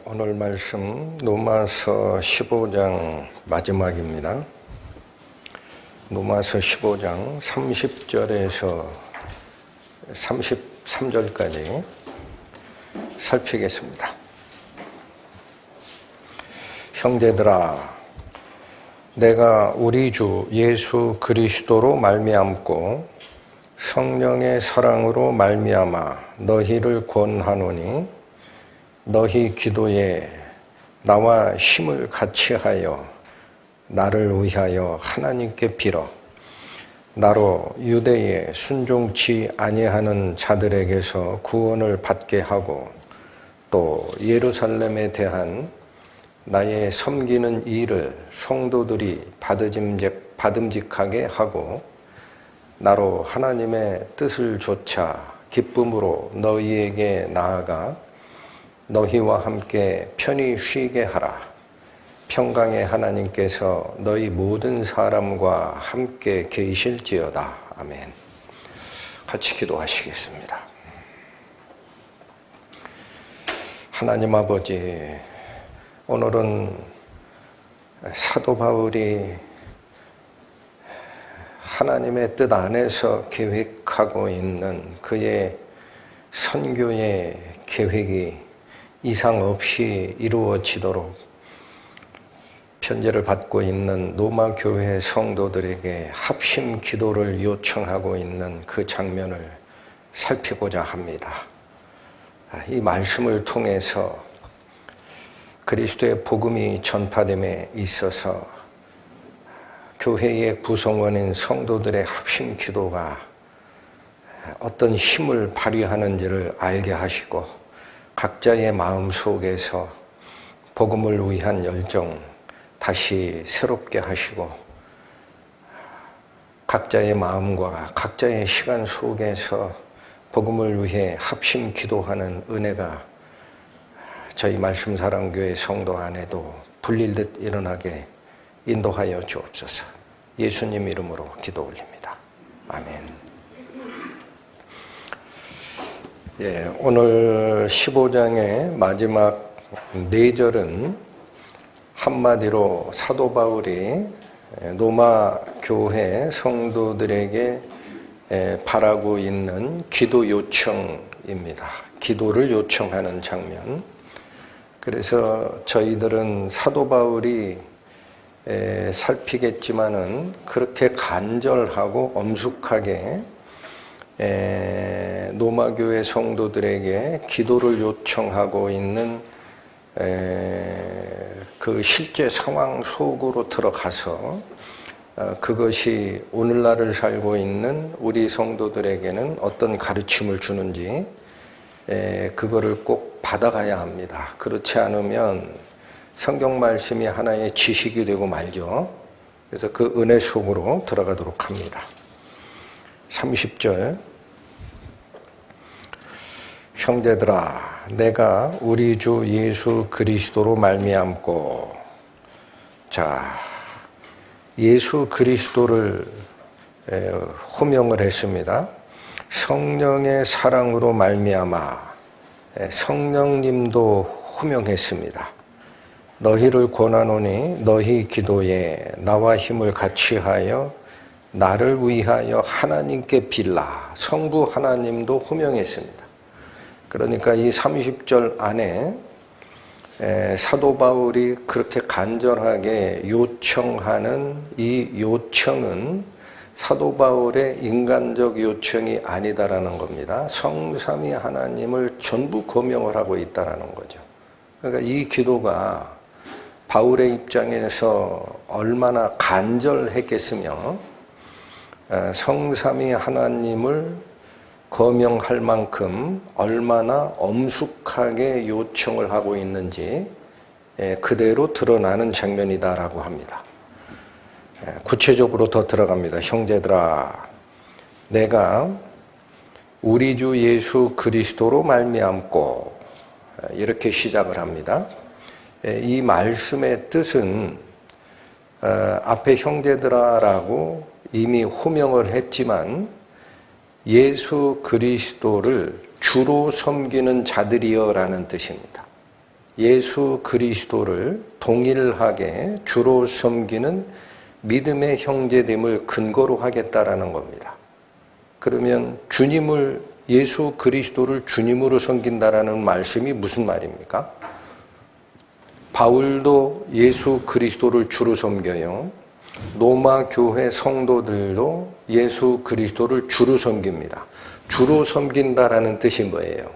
오늘 말씀 로마서 15장 마지막입니다. 로마서 15장 30절에서 33절까지 살피겠습니다. 형제들아, 내가 우리 주 예수 그리스도로 말미암고 성령의 사랑으로 말미암아 너희를 권하노니 너희 기도에 나와 힘을 같이하여 나를 위하여 하나님께 빌어 나로 유대에 순종치 아니하는 자들에게서 구원을 받게 하고 또 예루살렘에 대한 나의 섬기는 일을 성도들이 받음직하게 하고 나로 하나님의 뜻을 조차 기쁨으로 너희에게 나아가 너희와 함께 편히 쉬게 하라. 평강의 하나님께서 너희 모든 사람과 함께 계실지어다. 아멘. 같이 기도하시겠습니다. 하나님 아버지, 오늘은 사도 바울이 하나님의 뜻 안에서 계획하고 있는 그의 선교의 계획이 이상 없이 이루어지도록 편지를 받고 있는 로마 교회 성도들에게 합심 기도를 요청하고 있는 그 장면을 살피고자 합니다. 이 말씀을 통해서 그리스도의 복음이 전파됨에 있어서 교회의 구성원인 성도들의 합심 기도가 어떤 힘을 발휘하는지를 알게 하시고 각자의 마음 속에서 복음을 위한 열정 다시 새롭게 하시고 각자의 마음과 각자의 시간 속에서 복음을 위해 합심 기도하는 은혜가 저희 말씀사랑교회 성도 안에도 불릴듯 일어나게 인도하여 주옵소서. 예수님 이름으로 기도 올립니다. 아멘. 오늘 15장의 마지막 4절은 한마디로 사도 바울이 로마 교회 성도들에게 바라고 있는 기도 요청입니다. 기도를 요청하는 장면. 그래서 저희들은 사도 바울이 살피겠지만은 그렇게 간절하고 엄숙하게 로마 교회 성도들에게 기도를 요청하고 있는 그 실제 상황 속으로 들어가서 그것이 오늘날을 살고 있는 우리 성도들에게는 어떤 가르침을 주는지 그거를 꼭 받아가야 합니다. 그렇지 않으면 성경 말씀이 하나의 지식이 되고 말죠. 그래서 그 은혜 속으로 들어가도록 합니다. 30절, 형제들아, 내가 우리 주 예수 그리스도로 말미암고, 자, 예수 그리스도를 호명을 했습니다. 성령의 사랑으로 말미암아 성령님도 호명했습니다. 너희를 권하노니 너희 기도에 나와 힘을 같이하여 나를 위하여 하나님께 빌라. 성부 하나님도 호명했습니다. 그러니까 이 30절 안에 사도 바울이 그렇게 간절하게 요청하는 이 요청은 사도 바울의 인간적 요청이 아니다라는 겁니다. 성삼위 하나님을 전부 고명을 하고 있다라는 거죠. 그러니까 이 기도가 바울의 입장에서 얼마나 간절했겠으며 성삼위 하나님을 거명할 만큼 얼마나 엄숙하게 요청을 하고 있는지 그대로 드러나는 장면이다라고 합니다. 구체적으로 더 들어갑니다. 형제들아, 내가 우리 주 예수 그리스도로 말미암고, 이렇게 시작을 합니다. 이 말씀의 뜻은 앞에 형제들아라고 이미 호명을 했지만 예수 그리스도를 주로 섬기는 자들이여 라는 뜻입니다. 예수 그리스도를 동일하게 주로 섬기는 믿음의 형제됨을 근거로 하겠다라는 겁니다. 그러면 예수 그리스도를 주님으로 섬긴다라는 말씀이 무슨 말입니까? 바울도 예수 그리스도를 주로 섬겨요. 로마 교회 성도들도 예수 그리스도를 주로 섬깁니다. 주로 섬긴다라는 뜻이 뭐예요?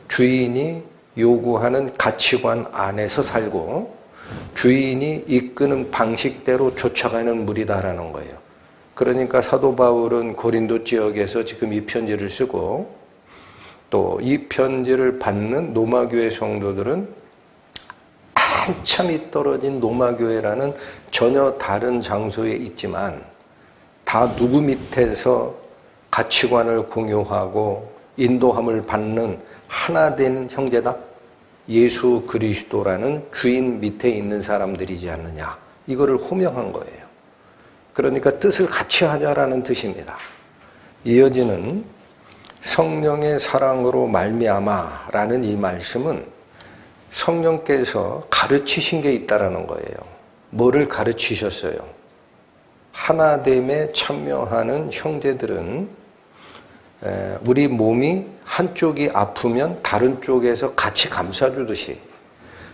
주인이 요구하는 가치관 안에서 살고 주인이 이끄는 방식대로 쫓아가는 무리다라는 거예요. 그러니까 사도 바울은 고린도 지역에서 지금 이 편지를 쓰고 또 이 편지를 받는 로마 교회 성도들은 한참이 떨어진 로마 교회라는 전혀 다른 장소에 있지만 다 누구 밑에서 가치관을 공유하고 인도함을 받는 하나된 형제다? 예수 그리스도라는 주인 밑에 있는 사람들이지 않느냐. 이거를 호명한 거예요. 그러니까 뜻을 같이 하자라는 뜻입니다. 이어지는 성령의 사랑으로 말미암아라는 이 말씀은 성령께서 가르치신 게 있다라는 거예요. 뭐를 가르치셨어요? 하나됨에 참여하는 형제들은 우리 몸이 한쪽이 아프면 다른 쪽에서 같이 감싸주듯이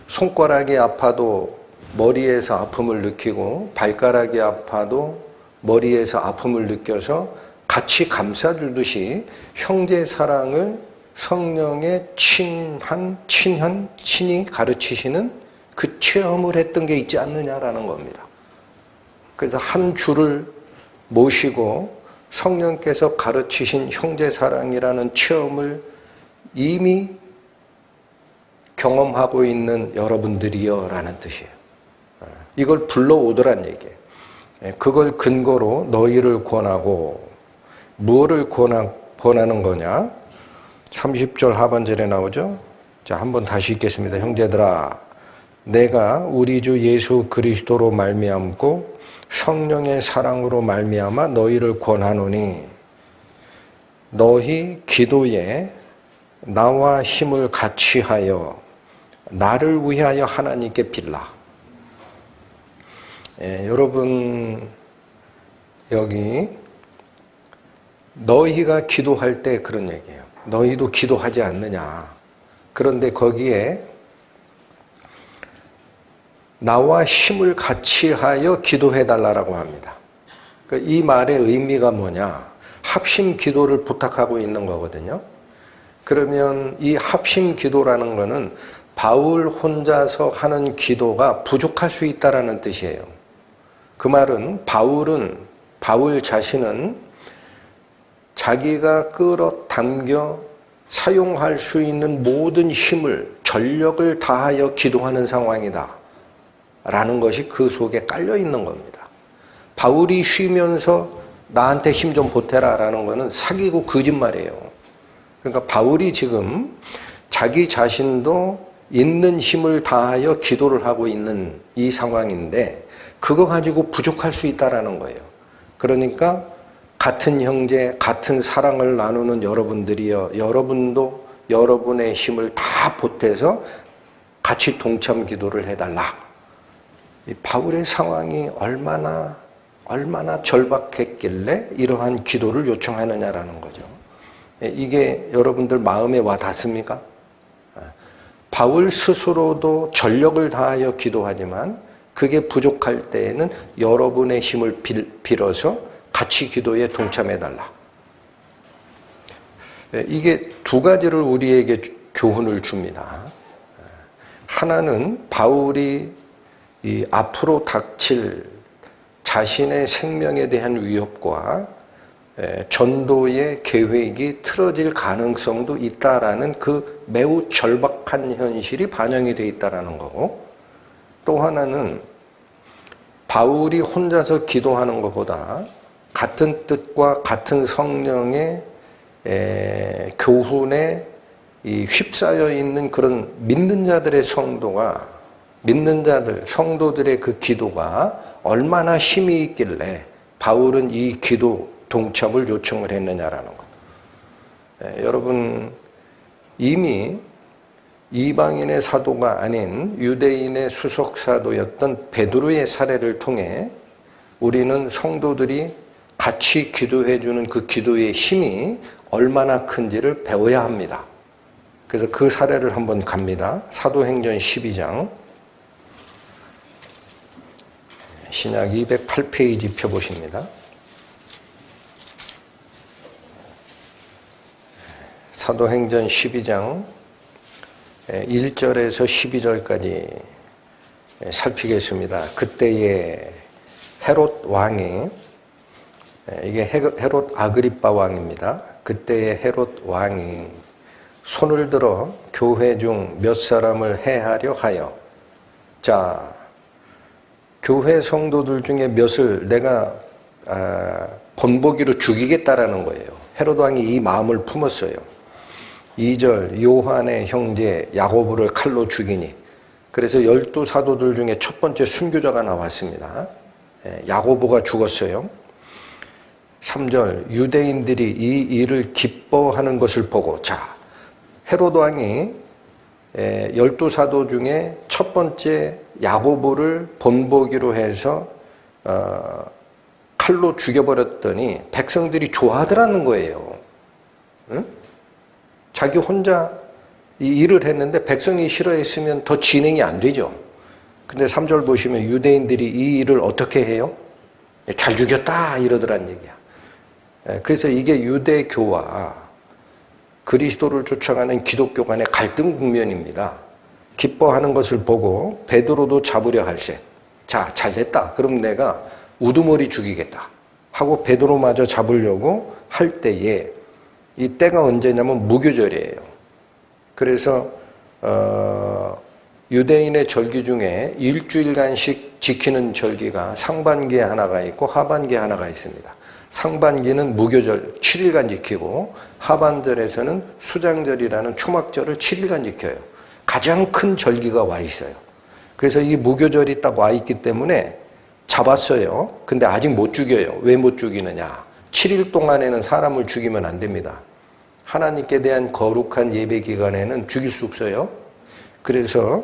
손가락이 아파도 머리에서 아픔을 느끼고 발가락이 아파도 머리에서 아픔을 느껴서 같이 감싸주듯이 형제 사랑을 성령의 친히 가르치시는 그 체험을 했던 게 있지 않느냐라는 겁니다. 그래서 한 주를 모시고 성령께서 가르치신 형제 사랑이라는 체험을 이미 경험하고 있는 여러분들이여 라는 뜻이에요. 이걸 불러오더란 얘기예요. 그걸 근거로 너희를 권하고 무엇을 권하는 거냐? 30절 하반절에 나오죠. 자, 한번 다시 읽겠습니다. 형제들아, 내가 우리 주 예수 그리스도로 말미암고 성령의 사랑으로 말미암아 너희를 권하노니 너희 기도에 나와 힘을 같이 하여 나를 위하여 하나님께 빌라. 여러분 여기 너희가 기도할 때 그런 얘기예요. 너희도 기도하지 않느냐. 그런데 거기에 나와 힘을 같이 하여 기도해달라고 합니다. 이 말의 의미가 뭐냐? 합심 기도를 부탁하고 있는 거거든요. 그러면 이 합심 기도라는 거는 바울 혼자서 하는 기도가 부족할 수 있다라는 뜻이에요. 그 말은 바울 자신은 자기가 끌어당겨 사용할 수 있는 모든 힘을, 전력을 다하여 기도하는 상황이다 라는 것이 그 속에 깔려 있는 겁니다. 바울이 쉬면서 나한테 힘 좀 보태라 라는 것은 사기고 거짓말이에요. 그러니까 바울이 지금 자기 자신도 있는 힘을 다하여 기도를 하고 있는 이 상황인데 그거 가지고 부족할 수 있다라는 거예요. 그러니까 같은 형제, 같은 사랑을 나누는 여러분들이여, 여러분도 여러분의 힘을 다 보태서 같이 동참 기도를 해달라. 이 바울의 상황이 얼마나 절박했길래 이러한 기도를 요청하느냐라는 거죠. 이게 여러분들 마음에 와 닿습니까? 바울 스스로도 전력을 다하여 기도하지만 그게 부족할 때에는 여러분의 힘을 빌어서 같이 기도에 동참해달라. 이게 두 가지를 우리에게 교훈을 줍니다. 하나는 바울이 이 앞으로 닥칠 자신의 생명에 대한 위협과 전도의 계획이 틀어질 가능성도 있다라는 그 매우 절박한 현실이 반영이 되어 있다라는 거고, 또 하나는 바울이 혼자서 기도하는 것보다 같은 뜻과 같은 성령의 교훈에 휩싸여 있는 그런 믿는 자들의 성도들의 그 기도가 얼마나 힘이 있길래 바울은 이 기도 동참을 요청을 했느냐라는 것. 여러분, 이미 이방인의 사도가 아닌 유대인의 수석 사도였던 베드로의 사례를 통해 우리는 성도들이 같이 기도해 주는 그 기도의 힘이 얼마나 큰지를 배워야 합니다. 그래서 그 사례를 한번 갑니다. 사도행전 12장 신약 208페이지 펴보십니다. 사도행전 12장 1절에서 12절까지 살피겠습니다. 그때에 헤롯 왕이, 이게 헤롯 아그리빠 왕입니다. 그때에 헤롯 왕이 손을 들어 교회 중 몇 사람을 해하려 하여, 자, 교회 성도들 중에 몇을 내가 본보기로 죽이겠다라는 거예요. 헤롯 왕이 이 마음을 품었어요. 2절 요한의 형제 야고보를 칼로 죽이니, 그래서 12사도들 중에 첫 번째 순교자가 나왔습니다. 야고보가 죽었어요. 3절 유대인들이 이 일을 기뻐하는 것을 보고, 자, 헤롯 왕이 12사도 중에 첫 번째 야고보를 본보기로 해서 칼로 죽여버렸더니 백성들이 좋아하더라는 거예요. 응? 자기 혼자 이 일을 했는데 백성이 싫어했으면 더 진행이 안 되죠. 근데 3절 보시면 유대인들이 이 일을 어떻게 해요? 잘 죽였다 이러더란 얘기야. 그래서 이게 유대교와 그리스도를 쫓아가는 기독교 간의 갈등 국면입니다. 기뻐하는 것을 보고 베드로도 잡으려 할세. 자, 잘됐다. 그럼 내가 우두머리 죽이겠다 하고 베드로마저 잡으려고 할 때에, 이 때가 언제냐면 무교절이에요. 그래서 유대인의 절기 중에 일주일간씩 지키는 절기가 상반기에 하나가 있고 하반기에 하나가 있습니다. 상반기는 무교절 7일간 지키고 하반절에서는 수장절이라는 초막절을 7일간 지켜요. 가장 큰 절기가 와 있어요. 그래서 이 무교절이 딱 와 있기 때문에 잡았어요. 근데 아직 못 죽여요. 왜 못 죽이느냐? 7일 동안에는 사람을 죽이면 안 됩니다. 하나님께 대한 거룩한 예배 기간에는 죽일 수 없어요. 그래서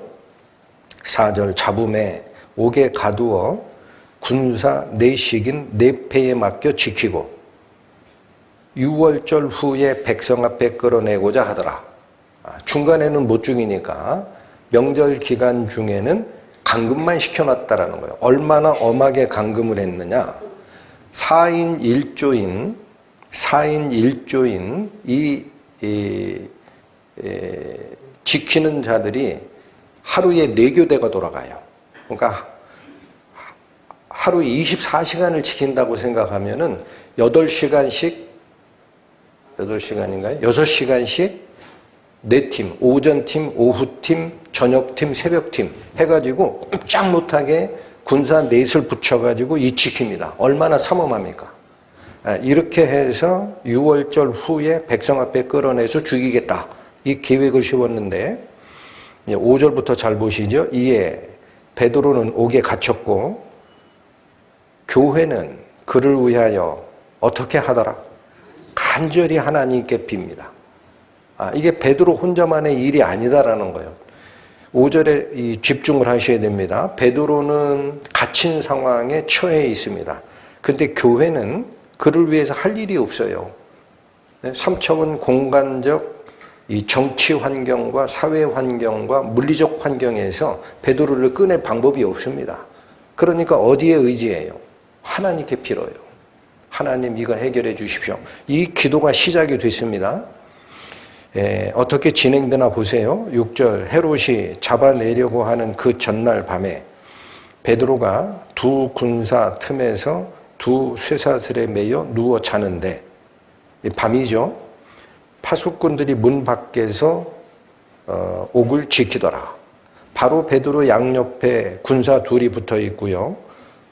4절 잡음에 옥에 가두어 군사 내식인 내패에 맡겨 지키고 6월절 후에 백성 앞에 끌어내고자 하더라. 중간에는 못 죽이니까 명절 기간 중에는 감금만 시켜놨다라는 거예요. 얼마나 엄하게 감금을 했느냐. 4인 1조인 이 지키는 자들이 하루에 4교대가 돌아가요. 그러니까 하루에 24시간을 지킨다고 생각하면은 8시간인가요? 6시간씩 4팀, 오전팀, 오후팀, 저녁팀, 새벽팀 해가지고 꼼짝 못하게 군사 넷을 붙여가지고 이 지킵니다. 얼마나 삼엄합니까? 이렇게 해서 6월절 후에 백성 앞에 끌어내서 죽이겠다. 이 계획을 세웠는데 5절부터 잘 보시죠. 이에 베드로는 옥에 갇혔고 교회는 그를 위하여 어떻게 하더라? 간절히 하나님께 빕니다. 이게 베드로 혼자만의 일이 아니다라는 거예요. 5절에 집중을 하셔야 됩니다. 베드로는 갇힌 상황에 처해 있습니다. 근데 교회는 그를 위해서 할 일이 없어요. 3차원 공간적 이 정치 환경과 사회 환경과 물리적 환경에서 베드로를 꺼낼 방법이 없습니다. 그러니까 어디에 의지해요? 하나님께 빌어요. 하나님 이거 해결해 주십시오. 이 기도가 시작이 됐습니다. 어떻게 진행되나 보세요. 6절 헤롯이 잡아내려고 하는 그 전날 밤에 베드로가 두 군사 틈에서 두 쇠사슬에 매여 누워 자는데, 밤이죠. 파수꾼들이 문 밖에서 옥을 지키더라. 바로 베드로 양옆에 군사 둘이 붙어 있고요.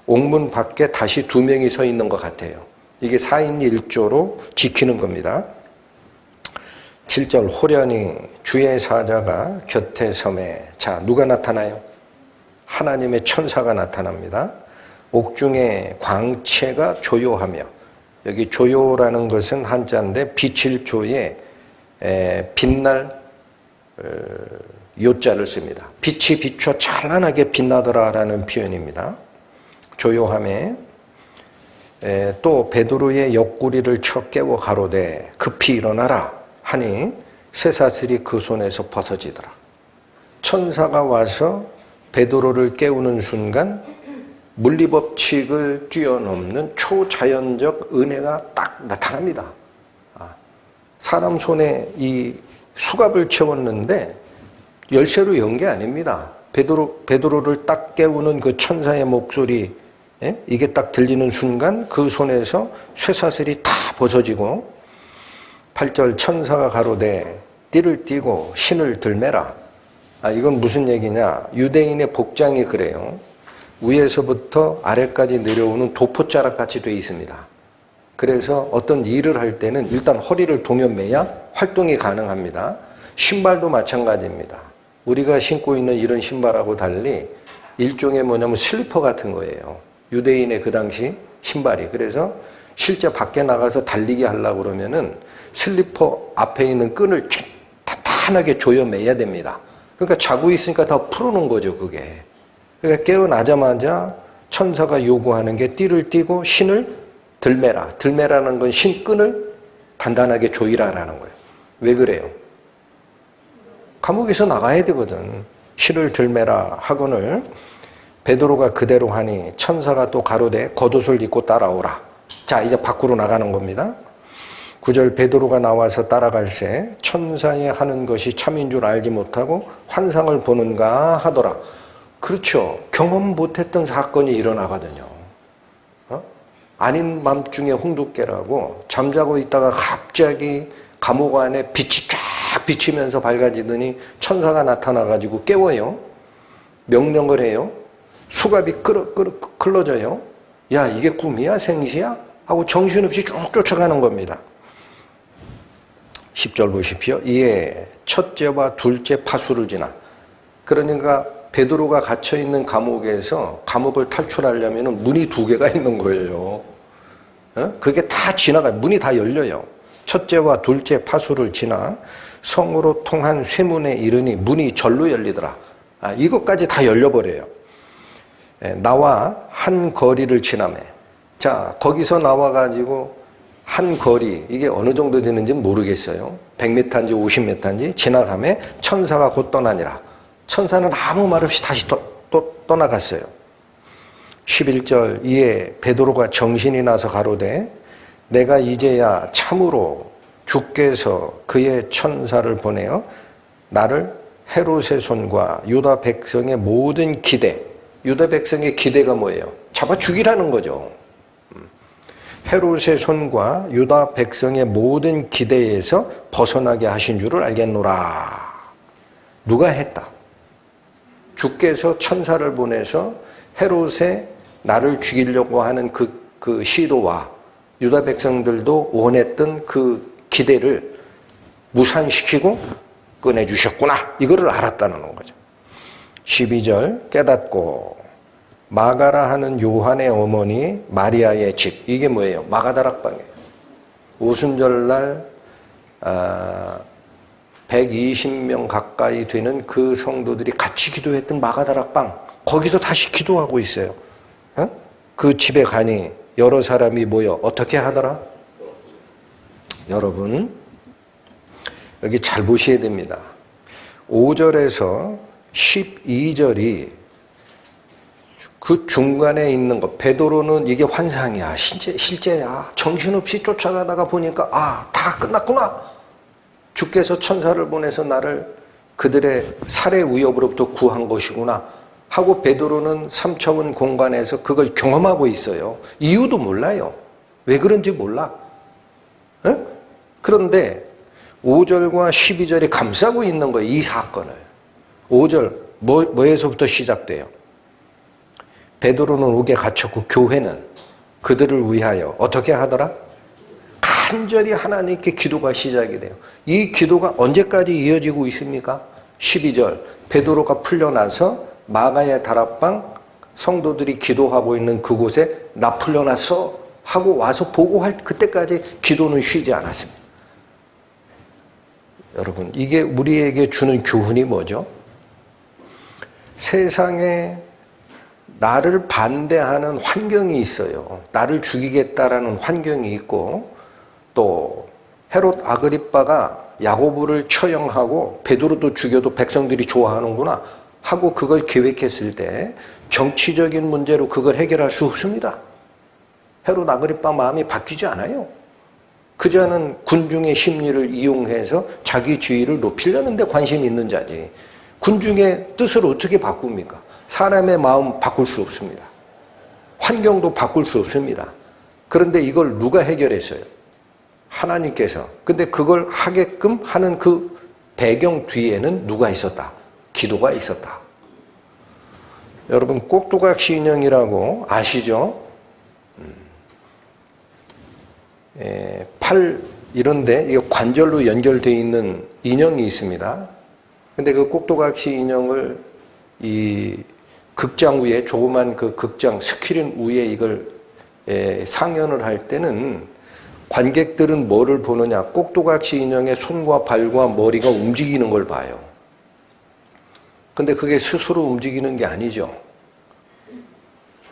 옥문 밖에 다시 2명이 서 있는 것 같아요. 이게 4인 1조로 지키는 겁니다. 7절 호련히 주의 사자가 곁에 섬에, 자, 누가 나타나요? 하나님의 천사가 나타납니다. 옥중에 광채가 조요하며, 여기 조요라는 것은 한자인데 빛일 조에 빛날 요자를 씁니다. 빛이 비춰 찬란하게 빛나더라라는 표현입니다. 조요함에 또 베드로의 옆구리를 쳐 깨워 가로되 급히 일어나라 하니 쇠사슬이 그 손에서 벗어지더라. 천사가 와서 베드로를 깨우는 순간 물리법칙을 뛰어넘는 초자연적 은혜가 딱 나타납니다. 사람 손에 이 수갑을 채웠는데 열쇠로 연 게 아닙니다. 베드로를 딱 깨우는 그 천사의 목소리, 이게 딱 들리는 순간 그 손에서 쇠사슬이 다 벗어지고 8절 천사가 가로되 띠를 띠고 신을 들매라. 이건 무슨 얘기냐? 유대인의 복장이 그래요. 위에서부터 아래까지 내려오는 도포자락 같이 돼 있습니다. 그래서 어떤 일을 할 때는 일단 허리를 동여매야 활동이 가능합니다. 신발도 마찬가지입니다. 우리가 신고 있는 이런 신발하고 달리 일종의 뭐냐면 슬리퍼 같은 거예요. 유대인의 그 당시 신발이. 그래서 실제 밖에 나가서 달리기 하려고 그러면은 슬리퍼 앞에 있는 끈을 탄탄하게 조여매야 됩니다. 그러니까 자고 있으니까 더 풀어놓은 거죠, 그게. 그러니까 깨어나자마자 천사가 요구하는 게 띠를 띠고 신을 들매라. 들매라는 건 신끈을 단단하게 조이라라는 거예요. 왜 그래요? 감옥에서 나가야 되거든. 신을 들매라 하거늘 베드로가 그대로 하니 천사가 또 가로되 겉옷을 입고 따라오라. 자, 이제 밖으로 나가는 겁니다. 9절 베드로가 나와서 따라갈새 천사의 하는 것이 참인 줄 알지 못하고 환상을 보는가 하더라. 그렇죠. 경험 못했던 사건이 일어나거든요. 아닌 밤중에 홍두깨라고 잠자고 있다가 갑자기 감옥 안에 빛이 쫙 비치면서 밝아지더니 천사가 나타나가지고 깨워요. 명령을 해요. 수갑이 끌어져요. 야, 이게 꿈이야? 생시야? 하고 정신없이 쭉 쫓아가는 겁니다. 10절 보십시오. 이에 첫째와 둘째 파수를 지나. 그러니까 베드로가 갇혀있는 감옥에서 감옥을 탈출하려면 문이 2개가 있는 거예요. 그게 다 지나가요. 문이 다 열려요. 첫째와 둘째 파수를 지나 성으로 통한 쇠문에 이르니 문이 절로 열리더라. 이것까지 다 열려버려요. 나와 한 거리를 지나매. 자, 거기서 나와가지고 한 거리, 이게 어느 정도 되는지는 모르겠어요. 100m인지 50m인지 지나가매 천사가 곧 떠나니라. 천사는 아무 말 없이 다시 또 떠나갔어요. 11절 이에 베드로가 정신이 나서 가로되 내가 이제야 참으로 주께서 그의 천사를 보내어 나를 헤롯의 손과 유다 백성의 모든 기대, 유다 백성의 기대가 뭐예요? 잡아 죽이라는 거죠. 헤롯의 손과 유다 백성의 모든 기대에서 벗어나게 하신 줄을 알겠노라. 누가 했다? 주께서 천사를 보내서 헤롯의 나를 죽이려고 하는 그 시도와 유다 백성들도 원했던 그 기대를 무산시키고 꺼내주셨구나. 이거를 알았다는 거죠. 12절 깨닫고 마가라 하는 요한의 어머니 마리아의 집. 이게 뭐예요? 마가다락방이에요. 오순절날 120명 가까이 되는 그 성도들이 같이 기도했던 마가다락방. 거기서 다시 기도하고 있어요. 그 집에 가니 여러 사람이 모여 어떻게 하더라? 여러분 여기 잘 보셔야 됩니다. 5절에서 12절이 그 중간에 있는 것. 베드로는 이게 환상이야, 실제야. 정신없이 쫓아가다가 보니까 다 끝났구나. 주께서 천사를 보내서 나를 그들의 살해 위협으로부터 구한 것이구나 하고 베드로는 3차원 공간에서 그걸 경험하고 있어요. 이유도 몰라요. 왜 그런지 몰라. 그런데 5절과 12절이 감싸고 있는 거예요. 이 사건을. 5절 뭐에서부터 시작돼요? 베드로는 옥에 갇혔고 교회는 그들을 위하여 어떻게 하더라? 간절히 하나님께 기도가 시작이 돼요. 이 기도가 언제까지 이어지고 있습니까? 12절 베드로가 풀려나서 마가의 다락방 성도들이 기도하고 있는 그곳에 나 풀려났어 하고 와서 보고할 그때까지 기도는 쉬지 않았습니다. 여러분 이게 우리에게 주는 교훈이 뭐죠? 세상에 나를 반대하는 환경이 있어요. 나를 죽이겠다라는 환경이 있고, 또 헤롯 아그리빠가 야고보를 처형하고 베드로도 죽여도 백성들이 좋아하는구나 하고 그걸 계획했을 때 정치적인 문제로 그걸 해결할 수 없습니다. 헤롯 아그리빠 마음이 바뀌지 않아요. 그자는 군중의 심리를 이용해서 자기 지위를 높이려는 데 관심이 있는 자지, 군중의 뜻을 어떻게 바꿉니까? 사람의 마음 바꿀 수 없습니다. 환경도 바꿀 수 없습니다. 그런데 이걸 누가 해결했어요? 하나님께서. 근데 그걸 하게끔 하는 그 배경 뒤에는 누가 있었다? 기도가 있었다. 여러분, 꼭두각시 인형이라고 아시죠? 팔 이런데 이게 관절로 연결되어 있는 인형이 있습니다. 근데 그 꼭두각시 인형을 이 극장 위에, 조그만 그 극장 스크린 위에 이걸 상연을 할 때는 관객들은 뭐를 보느냐? 꼭두각시 인형의 손과 발과 머리가 움직이는 걸 봐요. 근데 그게 스스로 움직이는 게 아니죠.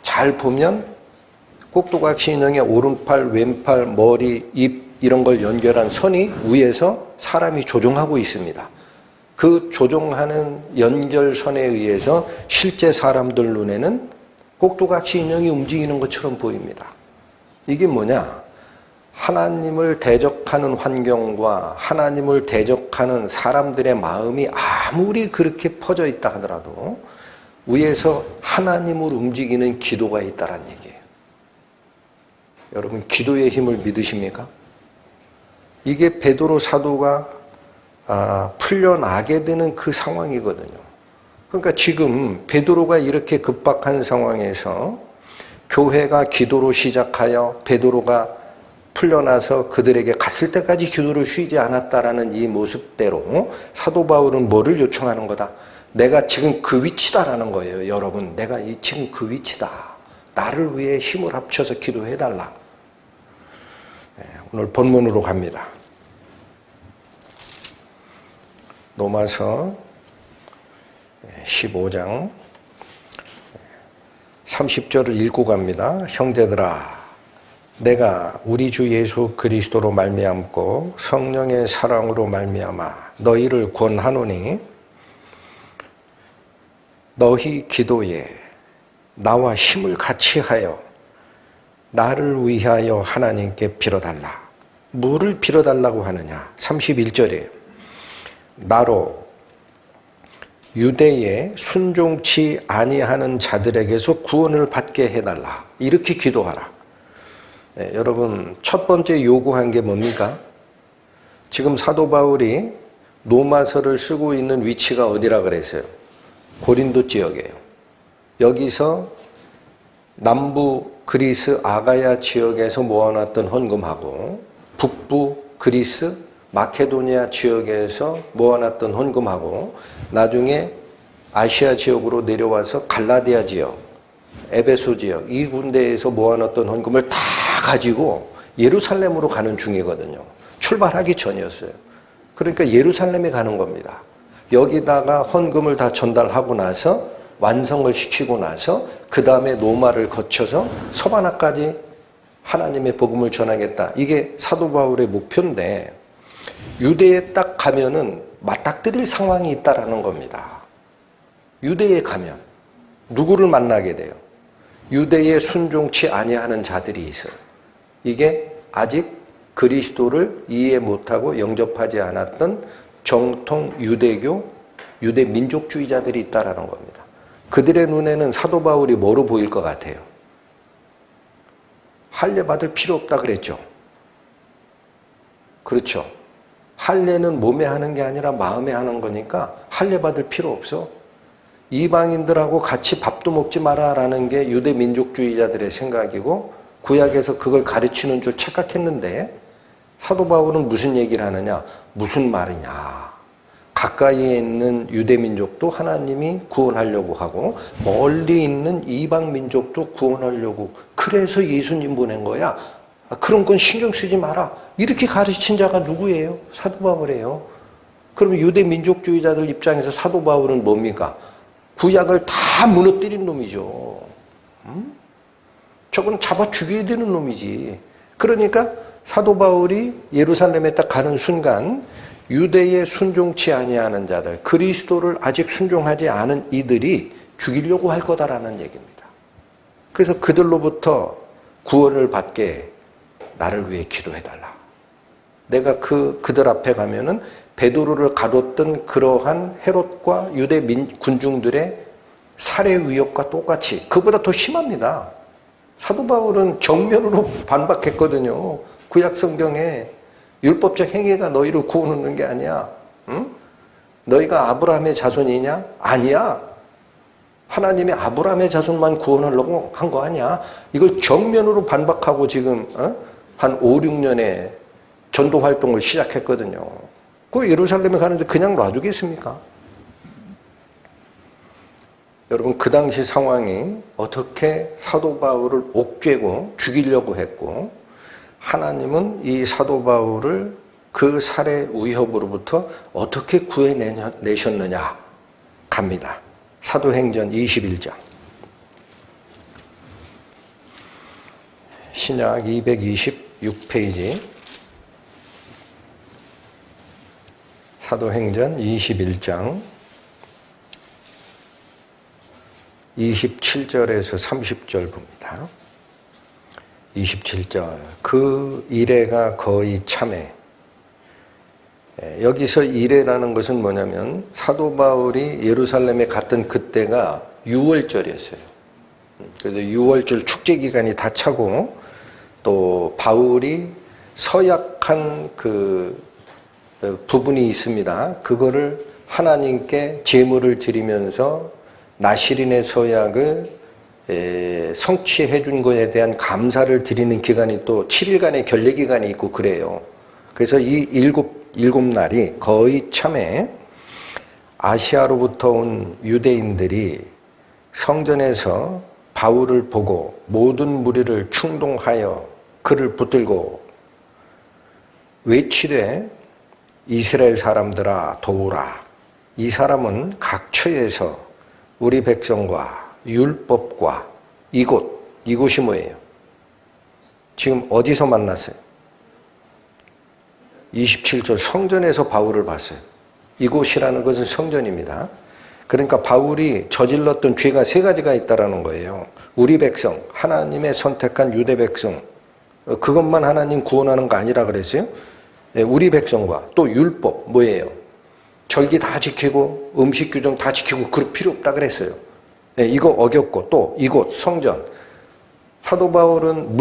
잘 보면 꼭두각시 인형의 오른팔, 왼팔, 머리, 입 이런 걸 연결한 선이 위에서 사람이 조종하고 있습니다. 그 조종하는 연결선에 의해서 실제 사람들 눈에는 꼭두각시 인형이 움직이는 것처럼 보입니다. 이게 뭐냐? 하나님을 대적하는 환경과 하나님을 대적하는 사람들의 마음이 아무리 그렇게 퍼져 있다 하더라도 위에서 하나님을 움직이는 기도가 있다는 얘기예요. 여러분, 기도의 힘을 믿으십니까? 이게 베드로 사도가 풀려나게 되는 그 상황이거든요. 그러니까 지금 베드로가 이렇게 급박한 상황에서 교회가 기도로 시작하여 베드로가 풀려나서 그들에게 갔을 때까지 기도를 쉬지 않았다라는 이 모습대로 사도 바울은 뭐를 요청하는 거다? 내가 지금 그 위치다라는 거예요. 여러분, 내가 지금 그 위치다. 나를 위해 힘을 합쳐서 기도해달라. 오늘 본문으로 갑니다. 로마서 15장 30절을 읽고 갑니다. 형제들아, 내가 우리 주 예수 그리스도로 말미암고 성령의 사랑으로 말미암아 너희를 권하노니 너희 기도에 나와 힘을 같이 하여 나를 위하여 하나님께 빌어달라. 뭐를 빌어달라고 하느냐? 31절이에요. 나로 유대에 순종치 아니하는 자들에게서 구원을 받게 해달라. 이렇게 기도하라. 네, 여러분, 첫 번째 요구한 게 뭡니까? 지금 사도 바울이 로마서를 쓰고 있는 위치가 어디라 그랬어요? 고린도 지역이에요. 여기서 남부 그리스 아가야 지역에서 모아놨던 헌금하고 북부 그리스 마케도니아 지역에서 모아놨던 헌금하고 나중에 아시아 지역으로 내려와서 갈라디아 지역, 에베소 지역 이 군데에서 모아놨던 헌금을 다 가지고 예루살렘으로 가는 중이거든요. 출발하기 전이었어요. 그러니까 예루살렘에 가는 겁니다. 여기다가 헌금을 다 전달하고 나서 완성을 시키고 나서 그 다음에 로마를 거쳐서 서바나까지 하나님의 복음을 전하겠다. 이게 사도 바울의 목표인데 유대에 딱 가면은 맞닥뜨릴 상황이 있다라는 겁니다. 유대에 가면 누구를 만나게 돼요? 유대에 순종치 아니하는 자들이 있어요. 이게 아직 그리스도를 이해 못하고 영접하지 않았던 정통 유대교, 유대 민족주의자들이 있다라는 겁니다. 그들의 눈에는 사도 바울이 뭐로 보일 것 같아요? 할례 받을 필요 없다 그랬죠. 그렇죠. 할례는 몸에 하는 게 아니라 마음에 하는 거니까 할례 받을 필요 없어. 이방인들하고 같이 밥도 먹지 마라라는 게 유대 민족주의자들의 생각이고 구약에서 그걸 가르치는 줄 착각했는데 사도 바울은 무슨 얘기를 하느냐? 무슨 말이냐? 가까이에 있는 유대 민족도 하나님이 구원하려고 하고 멀리 있는 이방 민족도 구원하려고 그래서 예수님 보낸 거야. 그런 건 신경 쓰지 마라. 이렇게 가르친 자가 누구예요? 사도 바울이에요. 그럼 유대 민족주의자들 입장에서 사도 바울은 뭡니까? 구약을 다 무너뜨린 놈이죠. 저건 잡아 죽여야 되는 놈이지. 그러니까 사도 바울이 예루살렘에 딱 가는 순간 유대에 순종치 아니하는 자들, 그리스도를 아직 순종하지 않은 이들이 죽이려고 할 거다라는 얘기입니다. 그래서 그들로부터 구원을 받게 나를 위해 기도해달라. 내가 그들 앞에 가면은 베드로를 가뒀던 그러한 헤롯과 유대 군중들의 살해 위협과 똑같이, 그보다 더 심합니다. 사도 바울은 정면으로 반박했거든요. 구약 성경에 율법적 행위가 너희를 구원하는 게 아니야. 응? 너희가 아브라함의 자손이냐? 아니야. 하나님이 아브라함의 자손만 구원하려고 한 거 아니야. 이걸 정면으로 반박하고 지금 한 5, 6년에 전도 활동을 시작했거든요. 그 예루살렘에 가는데 그냥 놔두겠습니까? 여러분, 그 당시 상황이 어떻게 사도 바울을 옥죄고 죽이려고 했고, 하나님은 이 사도 바울을 그 살해 위협으로부터 어떻게 구해내셨느냐 갑니다. 사도행전 21장. 신약 226페이지. 사도행전 21장 27절에서 30절 봅니다. 27절. 그 이레가 거의 참해. 여기서 이레라는 것은 뭐냐면 사도 바울이 예루살렘에 갔던 그때가 6월절이었어요. 그래서 6월절 축제 기간이 다 차고, 또 바울이 서약한 그 부분이 있습니다. 그거를 하나님께 제물을 드리면서 나시린의 서약을 성취해 준 것에 대한 감사를 드리는 기간이 또 7일간의 결례 기간이 있고 그래요. 그래서 이 일곱 날이 거의 참에 아시아로부터 온 유대인들이 성전에서 바울을 보고 모든 무리를 충동하여 그를 붙들고 외치되 이스라엘 사람들아 도우라. 이 사람은 각처에서 우리 백성과 율법과 이곳이 뭐예요? 지금 어디서 만났어요? 27절 성전에서 바울을 봤어요. 이곳이라는 것은 성전입니다. 그러니까 바울이 저질렀던 죄가 세 가지가 있다라는 거예요. 우리 백성, 하나님의 선택한 유대 백성, 그것만 하나님 구원하는 거 아니라 그랬어요. 우리 백성과 또 율법, 뭐예요? 절기 다 지키고 음식 규정 다 지키고 그럴 필요 없다 그랬어요. 이거 어겼고, 또 이곳 성전. 사도 바울은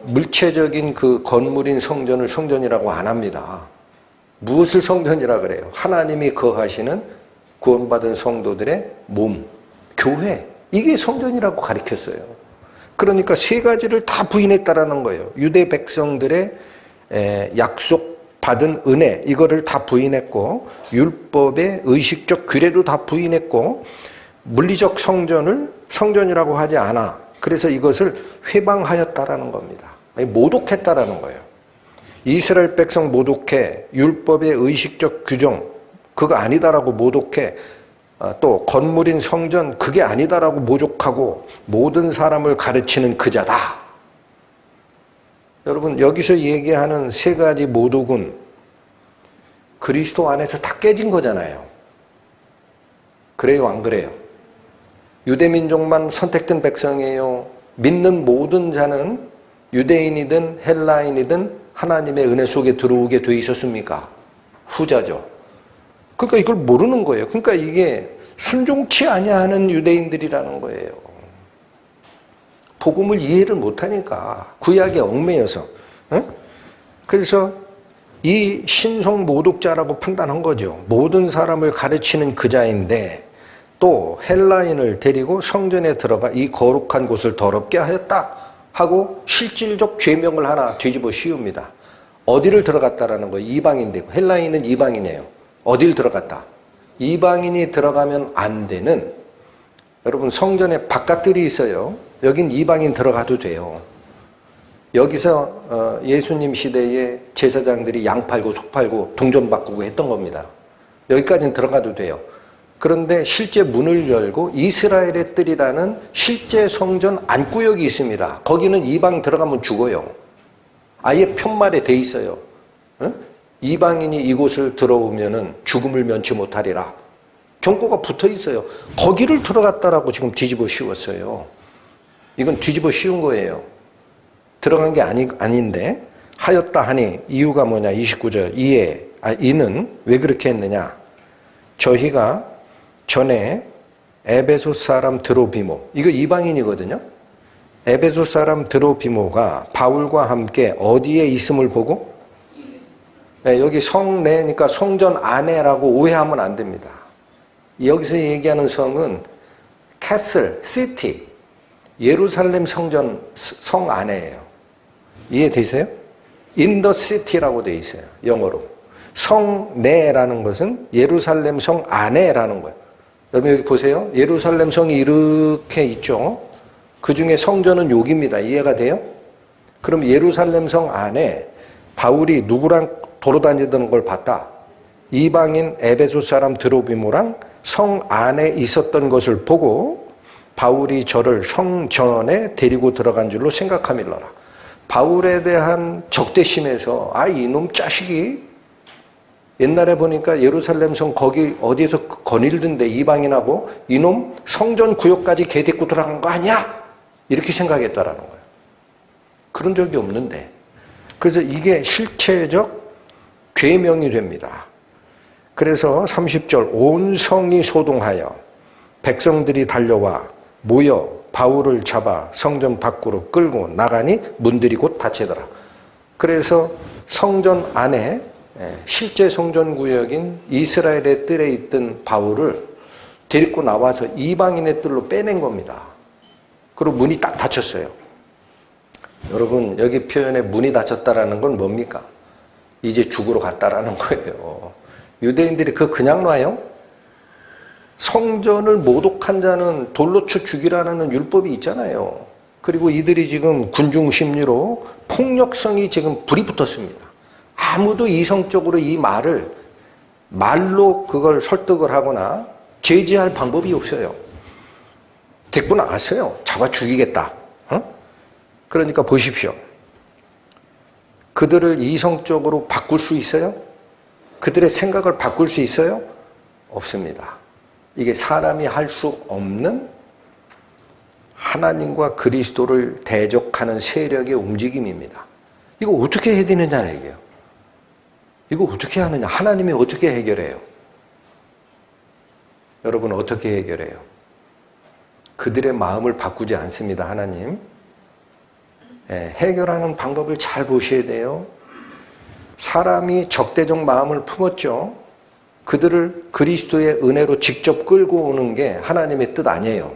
물체적인 그 건물인 성전을 성전이라고 안 합니다. 무엇을 성전이라 그래요? 하나님이 거하시는 구원받은 성도들의 몸, 교회. 이게 성전이라고 가르쳤어요. 그러니까 세 가지를 다 부인했다라는 거예요. 유대 백성들의 약속받은 은혜, 이거를 다 부인했고, 율법의 의식적 규례도 다 부인했고, 물리적 성전을 성전이라고 하지 않아. 그래서 이것을 회방하였다라는 겁니다. 모독했다라는 거예요. 이스라엘 백성 모독해, 율법의 의식적 규정 그거 아니다라고 모독해, 또 건물인 성전 그게 아니다라고 모독하고 모든 사람을 가르치는 그자다. 여러분, 여기서 얘기하는 세 가지 모독은 그리스도 안에서 다 깨진 거잖아요. 그래요, 안 그래요? 유대민족만 선택된 백성이에요. 믿는 모든 자는 유대인이든 헬라인이든 하나님의 은혜 속에 들어오게 돼 있었습니까? 후자죠. 그러니까 이걸 모르는 거예요. 그러니까 이게 순종치 아니하는 유대인들이라는 거예요. 복음을 이해를 못하니까 구약에 얽매여서. 그래서 이 신성 모독자라고 판단한 거죠. 모든 사람을 가르치는 그자인데 또 헬라인을 데리고 성전에 들어가 이 거룩한 곳을 더럽게 하였다 하고 실질적 죄명을 하나 뒤집어 씌웁니다. 어디를 들어갔다라는 거예요? 이방인되고. 헬라인은 이방인이에요. 어딜 들어갔다? 이방인이 들어가면 안 되는, 여러분 성전에 바깥들이 있어요. 여긴 이방인 들어가도 돼요. 여기서 예수님 시대에 제사장들이 양 팔고 소 팔고 동전 바꾸고 했던 겁니다. 여기까지는 들어가도 돼요. 그런데 실제 문을 열고 이스라엘의 뜰이라는 실제 성전 안구역이 있습니다. 거기는 이방 들어가면 죽어요. 아예 편말에 돼 있어요. 응? 이방인이 이곳을 들어오면은 죽음을 면치 못하리라. 경고가 붙어 있어요. 거기를 들어갔다라고 지금 뒤집어 씌웠어요. 이건 뒤집어 씌운 거예요. 들어간 게 아닌데 하였다 하니 이유가 뭐냐? 29절 이는 왜 그렇게 했느냐? 저희가 전에 에베소 사람 드로비모, 이거 이방인이거든요. 에베소 사람 드로비모가 바울과 함께 어디에 있음을 보고, 네, 여기 성내니까 성전 안에라고 오해하면 안 됩니다. 여기서 얘기하는 성은 캐슬, 시티, 예루살렘 성전 성 안에예요. 이해되세요? In the city라고 되어 있어요. 영어로. 성내라는 것은 예루살렘 성 안에라는 거예요. 여러분 여기 보세요. 예루살렘 성이 이렇게 있죠. 그 중에 성전은 여기입니다. 이해가 돼요? 그럼 예루살렘 성 안에 바울이 누구랑 돌아다니던 걸 봤다. 이방인 에베소 사람 드로비모랑 성 안에 있었던 것을 보고 바울이 저를 성전에 데리고 들어간 줄로 생각함일러라. 바울에 대한 적대심에서 이놈 자식이 옛날에 보니까 예루살렘 성 거기 어디에서 거닐던데 이방인하고 이놈 성전 구역까지 개 데리고 들어간 거 아니야? 이렇게 생각했다라는 거예요. 그런 적이 없는데. 그래서 이게 실체적 죄명이 됩니다. 그래서 30절 온 성이 소동하여 백성들이 달려와 모여 바울을 잡아 성전 밖으로 끌고 나가니 문들이 곧 닫히더라. 그래서 성전 안에 실제 성전구역인 이스라엘의 뜰에 있던 바울을 데리고 나와서 이방인의 뜰로 빼낸 겁니다. 그리고 문이 딱 닫혔어요. 여러분 여기 표현에 문이 닫혔다라는 건 뭡니까? 이제 죽으러 갔다라는 거예요. 유대인들이 그냥 놔요? 성전을 모독한 자는 돌로 쳐 죽이라는 율법이 있잖아요. 그리고 이들이 지금 군중심리로 폭력성이 지금 불이 붙었습니다. 아무도 이성적으로 이 말로 그걸 설득을 하거나 제지할 방법이 없어요. 데리고 나갔어요. 잡아 죽이겠다. 그러니까 보십시오. 그들을 이성적으로 바꿀 수 있어요? 그들의 생각을 바꿀 수 있어요? 없습니다. 이게 사람이 할 수 없는 하나님과 그리스도를 대적하는 세력의 움직임입니다. 이거 어떻게 해야 되느냐 얘기예요. 이거 어떻게 하느냐? 하나님이 어떻게 해결해요? 여러분 어떻게 해결해요? 그들의 마음을 바꾸지 않습니다. 하나님. 해결하는 방법을 잘 보셔야 돼요. 사람이 적대적 마음을 품었죠. 그들을 그리스도의 은혜로 직접 끌고 오는 게 하나님의 뜻 아니에요.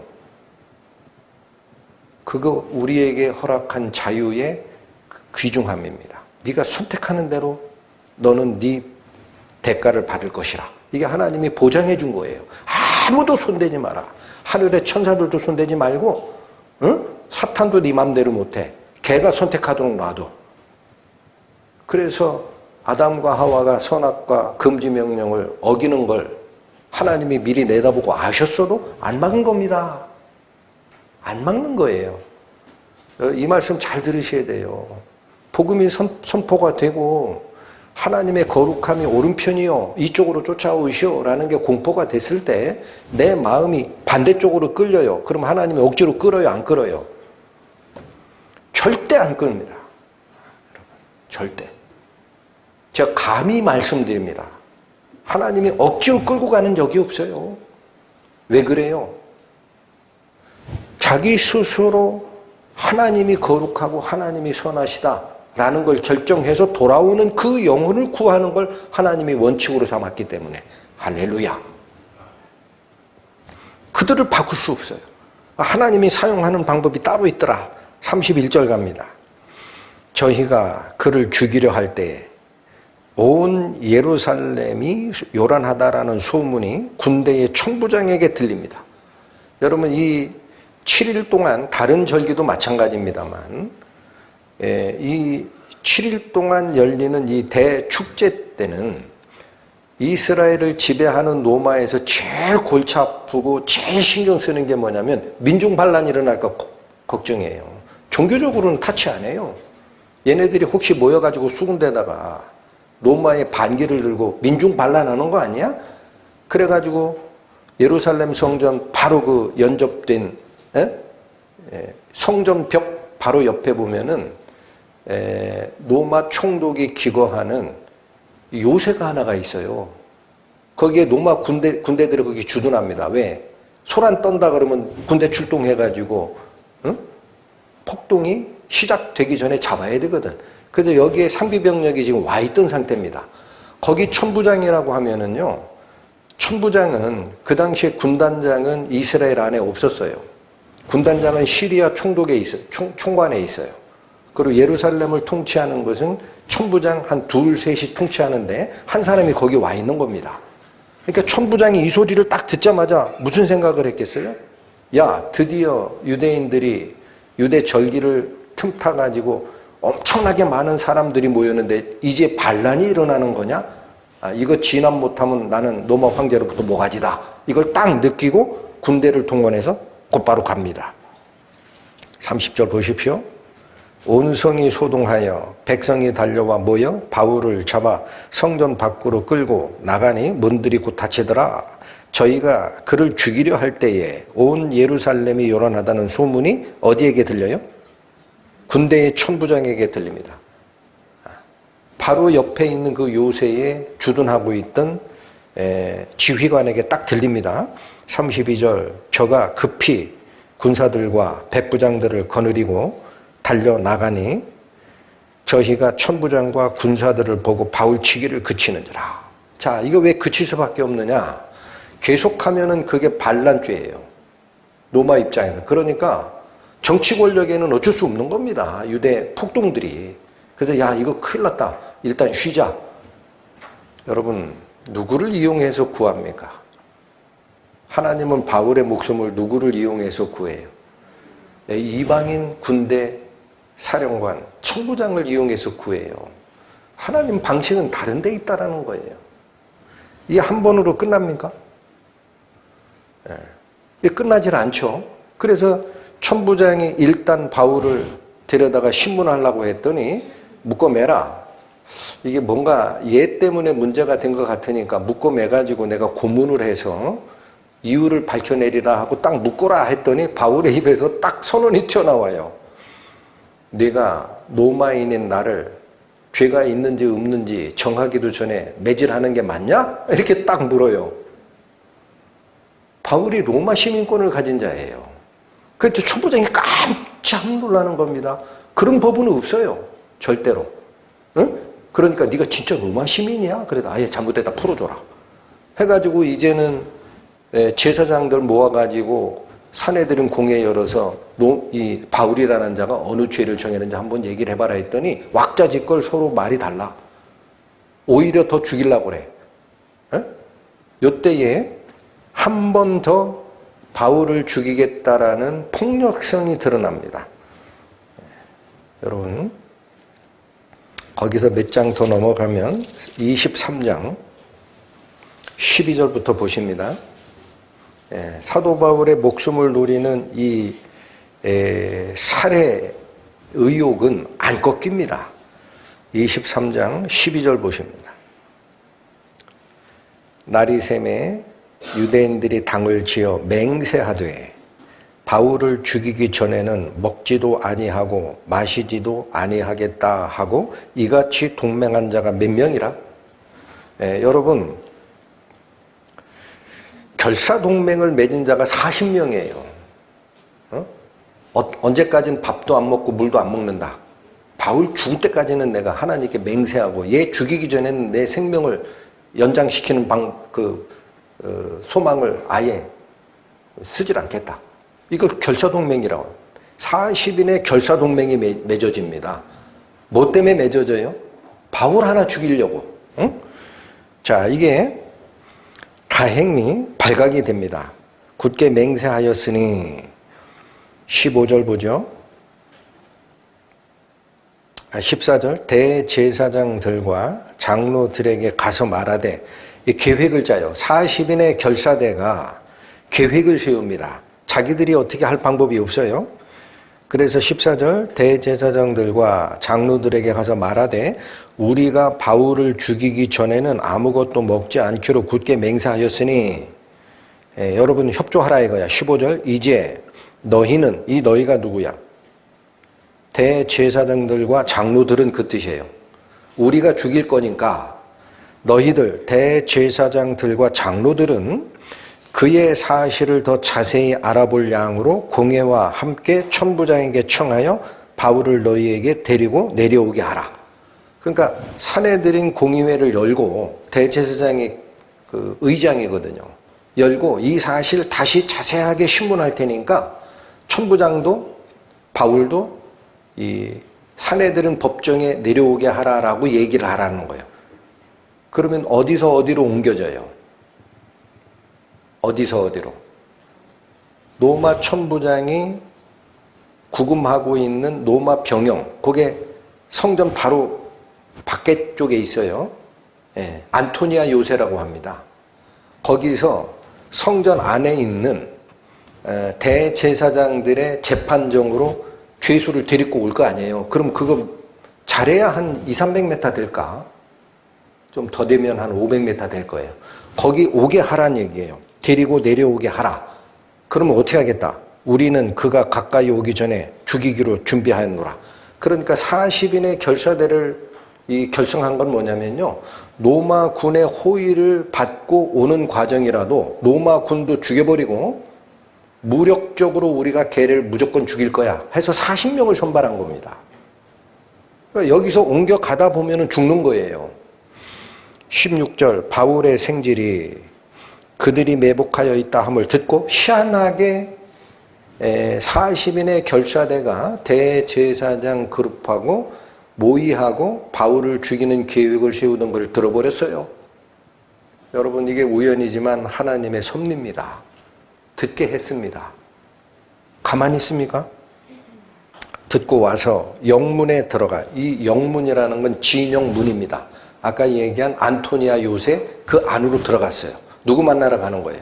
그거 우리에게 허락한 자유의 귀중함입니다. 네가 선택하는 대로 너는 네 대가를 받을 것이라. 이게 하나님이 보장해 준 거예요. 아무도 손대지 마라. 하늘의 천사들도 손대지 말고 사탄도 네 맘대로 못해. 걔가 선택하도록 놔둬. 그래서 아담과 하와가 선악과 금지 명령을 어기는 걸 하나님이 미리 내다보고 아셨어도 안 막은 겁니다. 안 막는 거예요. 이 말씀 잘 들으셔야 돼요. 복음이 선포가 되고 하나님의 거룩함이 오른편이요 이쪽으로 쫓아오시오 라는 게 공포가 됐을 때 내 마음이 반대쪽으로 끌려요. 그럼 하나님이 억지로 끌어요? 안 끌어요? 절대 안 끕니다. 절대. 제가 감히 말씀드립니다. 하나님이 억지로 끌고 가는 적이 없어요. 왜 그래요? 자기 스스로 하나님이 거룩하고 하나님이 선하시다라는 걸 결정해서 돌아오는 그 영혼을 구하는 걸 하나님이 원칙으로 삼았기 때문에 할렐루야. 그들을 바꿀 수 없어요. 하나님이 사용하는 방법이 따로 있더라. 31절 갑니다. 저희가 그를 죽이려 할 때에 온 예루살렘이 요란하다라는 소문이 군대의 천부장에게 들립니다. 여러분 이 7일 동안 다른 절기도 마찬가지입니다만 이 7일 동안 열리는 이 대축제 때는 이스라엘을 지배하는 로마에서 제일 골치 아프고 제일 신경 쓰는 게 뭐냐면 민중 반란이 일어날까 걱정이에요. 종교적으로는 타치 안 해요. 얘네들이 혹시 모여가지고 수군대다가 로마의 반기를 들고 민중 반란하는 거 아니야? 그래가지고 예루살렘 성전 바로 그 연접된 성전 벽 바로 옆에 보면은 로마 총독이 기거하는 요새가 하나가 있어요. 거기에 로마 군대들이 거기 주둔합니다. 왜? 소란 떤다 그러면 군대 출동해가지고 폭동이 시작되기 전에 잡아야 되거든. 그래서 여기에 상비병력이 지금 와 있던 상태입니다. 거기 천부장이라고 하면은요, 천부장은 그 당시에 군단장은 이스라엘 안에 없었어요. 군단장은 시리아 총관에 있어요. 그리고 예루살렘을 통치하는 것은 천부장 한 둘, 셋이 통치하는데 한 사람이 거기 와 있는 겁니다. 그러니까 천부장이 이 소리를 딱 듣자마자 무슨 생각을 했겠어요? 야, 드디어 유대인들이 유대 절기를 틈타가지고 엄청나게 많은 사람들이 모였는데 이제 반란이 일어나는 거냐? 이거 진압 못하면 나는 로마 황제로부터 모가지다. 이걸 딱 느끼고 군대를 동원해서 곧바로 갑니다. 30절 보십시오. 온 성이 소동하여 백성이 달려와 모여 바울을 잡아 성전 밖으로 끌고 나가니 문들이 곧 닫히더라. 저희가 그를 죽이려 할 때에 온 예루살렘이 요란하다는 소문이 어디에게 들려요? 군대의 천부장에게 들립니다. 바로 옆에 있는 그 요새에 주둔하고 있던 지휘관에게 딱 들립니다. 32절 저가 급히 군사들과 백부장들을 거느리고 달려나가니 저희가 천부장과 군사들을 보고 바울치기를 그치는지라. 자, 이거 왜 그칠 수밖에 없느냐? 계속하면은 그게 반란죄예요. 로마 입장에서. 그러니까 정치 권력에는 어쩔 수 없는 겁니다. 유대 폭동들이. 그래서 야, 이거 큰일 났다. 일단 쉬자. 여러분, 누구를 이용해서 구합니까? 하나님은 바울의 목숨을 누구를 이용해서 구해요? 이방인 군대 사령관, 천부장을 이용해서 구해요. 하나님 방식은 다른 데 있다라는 거예요. 이게 한 번으로 끝납니까? 예. 끝나질 않죠. 그래서 천부장이 일단 바울을 데려다가 신문하려고 했더니 묶어매라. 이게 뭔가 얘 때문에 문제가 된 것 같으니까 묶어매가지고 내가 고문을 해서 이유를 밝혀내리라 하고 딱 묶어라 했더니 바울의 입에서 딱 선언이 튀어나와요. 네가 로마인인 나를 죄가 있는지 없는지 정하기도 전에 매질하는 게 맞냐? 이렇게 딱 물어요. 바울이 로마 시민권을 가진 자예요. 그때 천부장이 깜짝 놀라는 겁니다. 그런 법은 없어요. 절대로. 응? 그러니까 네가 진짜 로마 시민이야? 그래도 아예 잘못됐다 풀어줘라. 해가지고 이제는 제사장들 모아가지고 사내들은 공회 열어서 이 바울이라는 자가 어느 죄를 정했는지 한번 얘기를 해봐라 했더니 왁자지껄 서로 말이 달라. 오히려 더 죽이려고 그래. 요때에 한 번 더 바울을 죽이겠다라는 폭력성이 드러납니다. 여러분, 거기서 몇 장 더 넘어가면 23장 12절부터 보십니다. 사도 바울의 목숨을 노리는 이 살해 의혹은 안 꺾입니다. 23장 12절 보십니다. 날이 새매 유대인들이 당을 지어 맹세하되 바울을 죽이기 전에는 먹지도 아니하고 마시지도 아니하겠다 하고 이같이 동맹한 자가 몇 명이라? 여러분, 결사동맹을 맺은 자가 40명이에요. 언제까지는 밥도 안 먹고 물도 안 먹는다. 바울 죽을 때까지는 내가 하나님께 맹세하고 얘 죽이기 전에는 내 생명을 연장시키는 소망을 아예 쓰질 않겠다. 이걸 결사동맹이라고. 40인의 결사동맹이 맺어집니다. 뭐 때문에 맺어져요? 바울 하나 죽이려고. 응? 자, 이게 다행히 발각이 됩니다. 굳게 맹세하였으니 15절 보죠. 14절 대제사장들과 장로들에게 가서 말하되 이 계획을 짜요. 40인의 결사대가 계획을 세웁니다. 자기들이 어떻게 할 방법이 없어요. 그래서 14절 대제사장들과 장로들에게 가서 말하되 우리가 바울을 죽이기 전에는 아무것도 먹지 않기로 굳게 맹세하였으니 여러분 협조하라 이거야. 15절 이제 너희는 이 너희가 누구야? 대제사장들과 장로들은 그 뜻이에요. 우리가 죽일 거니까 너희들 대제사장들과 장로들은 그의 사실을 더 자세히 알아볼 양으로 공회와 함께 천부장에게 청하여 바울을 너희에게 데리고 내려오게 하라. 그러니까 산헤드린 공의회를 열고 대제사장이 그 의장이거든요. 열고 이 사실 다시 자세하게 신문할 테니까 천부장도 바울도 이 산헤드린 법정에 내려오게 하라라고 얘기를 하라는 거예요. 그러면 어디서 어디로 옮겨져요? 어디서 어디로? 로마 천부장이 구금하고 있는 로마 병영, 그게 성전 바로 밖에 쪽에 있어요. 예, 안토니아 요새라고 합니다. 거기서 성전 안에 있는 대제사장들의 재판정으로 죄수를 데리고 올 거 아니에요. 그럼 그거 잘해야 한 200-300m 될까? 좀 더 되면 한 500m 될 거예요. 거기 오게 하란 얘기예요. 데리고 내려오게 하라. 그러면 어떻게 하겠다? 우리는 그가 가까이 오기 전에 죽이기로 준비하였노라. 그러니까 40인의 결사대를 결성한 건 뭐냐면요. 로마 군의 호의를 받고 오는 과정이라도 로마 군도 죽여버리고 무력적으로 우리가 걔를 무조건 죽일 거야 해서 40명을 선발한 겁니다. 그러니까 여기서 옮겨가다 보면 죽는 거예요. 16절 바울의 생질이 그들이 매복하여 있다 함을 듣고 희한하게 40인의 결사대가 대제사장 그룹하고 모의하고 바울을 죽이는 계획을 세우던 걸 들어버렸어요. 여러분 이게 우연이지만 하나님의 섭리입니다. 듣게 했습니다. 가만히 있습니까? 듣고 와서 영문에 들어가. 이 영문이라는 건 진영문입니다. 아까 얘기한 안토니아 요새 그 안으로 들어갔어요. 누구 만나러 가는 거예요?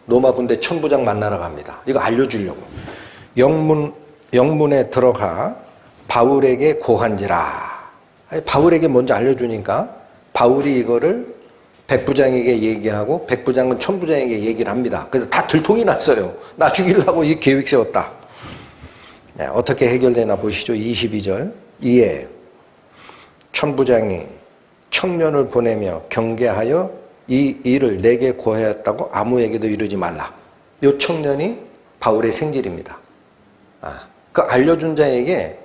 로마 군대 천부장 만나러 갑니다. 이거 알려주려고. 영문에 들어가 바울에게 고한지라. 바울에게 먼저 알려주니까 바울이 이거를 백부장에게 얘기하고 백부장은 천부장에게 얘기를 합니다. 그래서 다 들통이 났어요. 나 죽이려고 이 계획 세웠다. 네, 어떻게 해결되나 보시죠. 22절 이에 천부장이 청년을 보내며 경계하여 이 일을 내게 고하였다고 아무에게도 이르지 말라. 이 청년이 바울의 생질입니다. 그 알려준 자에게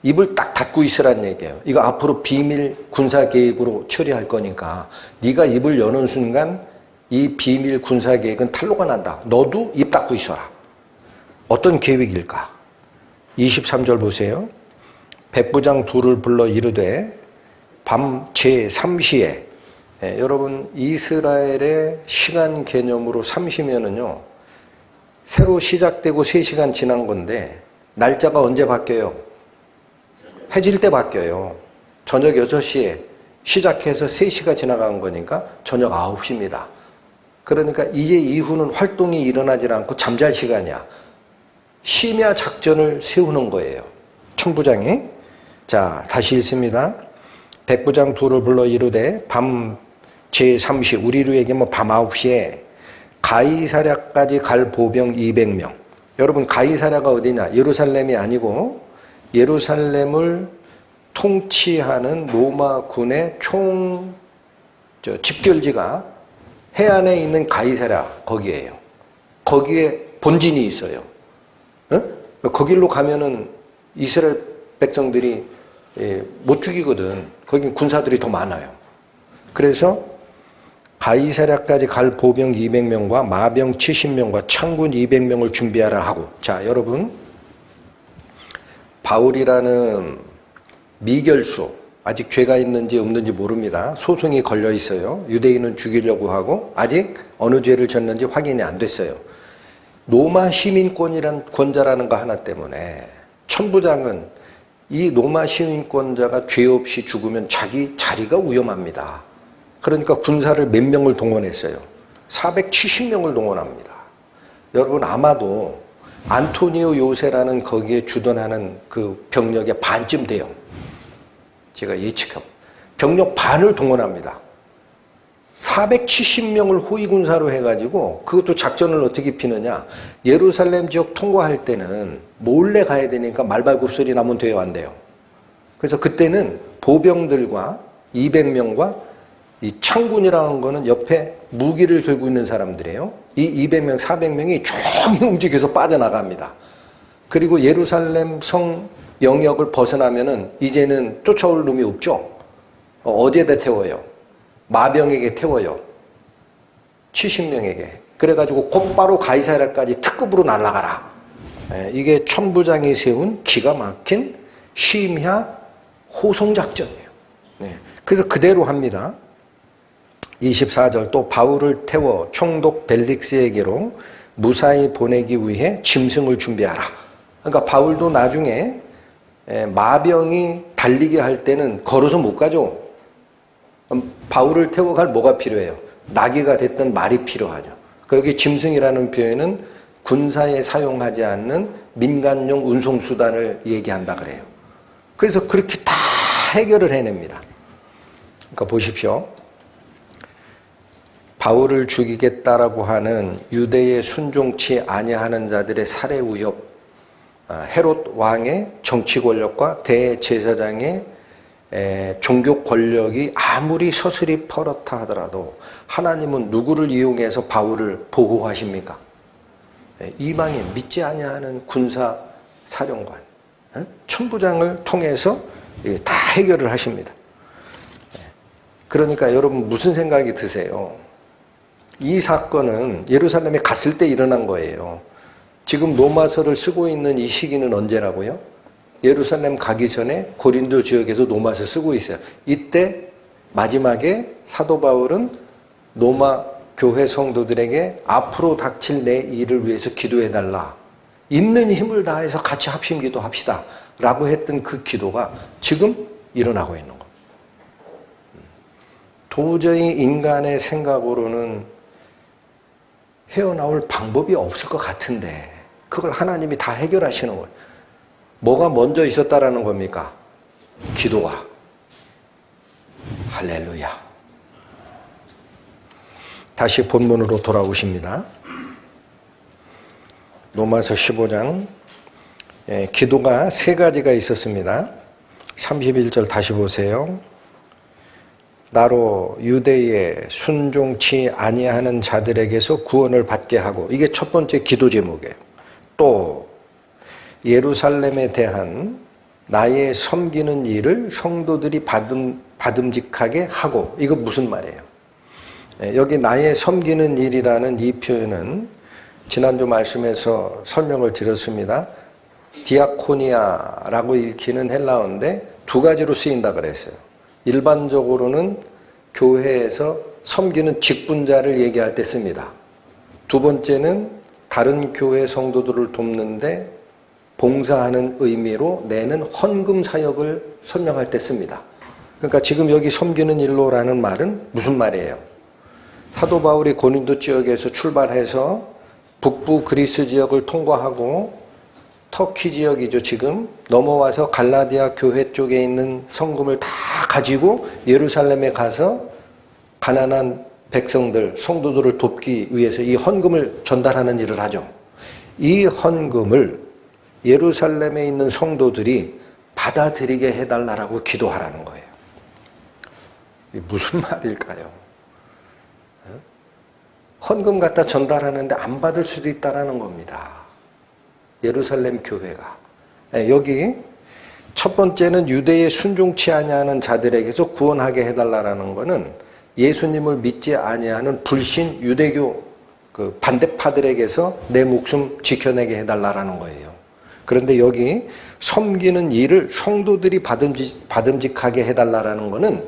입을 딱 닫고 있으란 얘기예요. 이거 앞으로 비밀 군사 계획으로 처리할 거니까 네가 입을 여는 순간 이 비밀 군사 계획은 탄로가 난다. 너도 입 닫고 있어라. 어떤 계획일까? 23절 보세요. 백부장 둘을 불러 이르되 밤 제3시에 여러분 이스라엘의 시간 개념으로 3시면은요 새로 시작되고 3시간 지난 건데 날짜가 언제 바뀌어요? 해질 때 바뀌어요. 저녁 6시에 시작해서 3시가 지나간 거니까 저녁 9시입니다. 그러니까 이제 이후는 활동이 일어나질 않고 잠잘 시간이야. 심야 작전을 세우는 거예요. 천부장이. 자, 다시 읽습니다. 백부장 둘을 불러 이르되 밤 제3시 우리로 얘기하면 밤 9시에 가이사랴까지 갈 보병 200명. 여러분 가이사랴가 어디냐? 예루살렘이 아니고 예루살렘을 통치하는 로마 군의 총 집결지가 해안에 있는 가이사랴 거기에요. 거기에 본진이 있어요. 거길로 가면은 이스라엘 백성들이 못 죽이거든. 거긴 군사들이 더 많아요. 그래서 가이사랴까지 갈 보병 200명과 마병 70명과 창군 200명을 준비하라 하고. 자, 여러분 바울이라는 미결수, 아직 죄가 있는지 없는지 모릅니다. 소송이 걸려 있어요. 유대인은 죽이려고 하고 아직 어느 죄를 졌는지 확인이 안 됐어요. 로마 시민권이란 권자라는 거 하나 때문에 천부장은 이 로마 시민권자가 죄 없이 죽으면 자기 자리가 위험합니다. 그러니까 군사를 몇 명을 동원했어요? 470명을 동원합니다. 여러분 아마도 안토니오 요새라는 거기에 주둔하는 그 병력의 반쯤 돼요. 제가 예측합니다. 병력 반을 동원합니다. 470명을 호위군사로 해가지고 그것도 작전을 어떻게 피느냐. 예루살렘 지역 통과할 때는 몰래 가야 되니까 말발굽소리 나면 돼요, 안 돼요? 그래서 그때는 보병들과 200명과 이 창군이라는 거는 옆에 무기를 들고 있는 사람들이에요. 이 200명, 400명이 조용히 움직여서 빠져나갑니다. 그리고 예루살렘 성 영역을 벗어나면은 이제는 쫓아올 놈이 없죠. 어디에다 태워요? 마병에게 태워요. 70명에게. 그래가지고 곧바로 가이사랴까지 특급으로 날아가라. 이게 천부장이 세운 기가 막힌 심야 호송작전이에요. 그래서 그대로 합니다. 24절 또 바울을 태워 총독 벨릭스에게로 무사히 보내기 위해 짐승을 준비하라. 그러니까 바울도 나중에 마병이 달리게 할 때는 걸어서 못 가죠. 바울을 태워갈 뭐가 필요해요? 나귀가 됐든 말이 필요하죠. 여기 짐승이라는 표현은 군사에 사용하지 않는 민간용 운송수단을 얘기한다 그래요. 그래서 그렇게 다 해결을 해냅니다. 그러니까 보십시오. 바울을 죽이겠다라고 하는 유대에 순종치 아니하는 자들의 살해 위협, 헤롯 왕의 정치 권력과 대제사장의 종교 권력이 아무리 서슬이 퍼렇다 하더라도 하나님은 누구를 이용해서 바울을 보호하십니까? 이방인 믿지 아니하는 군사 사령관, 천부장을 통해서 다 해결을 하십니다. 그러니까 여러분 무슨 생각이 드세요? 이 사건은 예루살렘에 갔을 때 일어난 거예요. 지금 로마서를 쓰고 있는 이 시기는 언제라고요? 예루살렘 가기 전에 고린도 지역에서 로마서 쓰고 있어요. 이때 마지막에 사도 바울은 로마 교회 성도들에게 앞으로 닥칠 내 일을 위해서 기도해달라. 있는 힘을 다해서 같이 합심 기도합시다. 라고 했던 그 기도가 지금 일어나고 있는 겁니다. 도저히 인간의 생각으로는 헤어나올 방법이 없을 것 같은데 그걸 하나님이 다 해결하시는 거예요. 뭐가 먼저 있었다라는 겁니까? 기도가. 할렐루야. 다시 본문으로 돌아오십니다. 로마서 15장. 기도가 세 가지가 있었습니다. 31절 다시 보세요. 나로 유대에 순종치 아니하는 자들에게서 구원을 받게 하고, 이게 첫 번째 기도 제목이에요. 또 예루살렘에 대한 나의 섬기는 일을 성도들이 받음직하게 하고, 이거 무슨 말이에요? 여기 나의 섬기는 일이라는 이 표현은 지난주 말씀에서 설명을 드렸습니다. 디아코니아라고 읽히는 헬라어인데 두 가지로 쓰인다 그랬어요. 일반적으로는 교회에서 섬기는 직분자를 얘기할 때 씁니다. 두 번째는 다른 교회 성도들을 돕는데 봉사하는 의미로 내는 헌금 사역을 설명할 때 씁니다. 그러니까 지금 여기 섬기는 일로라는 말은 무슨 말이에요? 사도 바울이 고린도 지역에서 출발해서 북부 그리스 지역을 통과하고 터키 지역이죠. 지금 넘어와서 갈라디아 교회 쪽에 있는 성금을 다 가지고 예루살렘에 가서 가난한 백성들, 성도들을 돕기 위해서 이 헌금을 전달하는 일을 하죠. 이 헌금을 예루살렘에 있는 성도들이 받아들이게 해달라고 기도하라는 거예요. 이게 무슨 말일까요? 헌금 갖다 전달하는데 안 받을 수도 있다는 겁니다. 예루살렘 교회가. 여기 첫 번째는 유대에 순종치 아니하는 자들에게서 구원하게 해달라는 것은 예수님을 믿지 아니하는 불신 유대교 그 반대파들에게서 내 목숨 지켜내게 해달라는 거예요. 그런데 여기 섬기는 일을 성도들이 받음직하게 해달라는 것은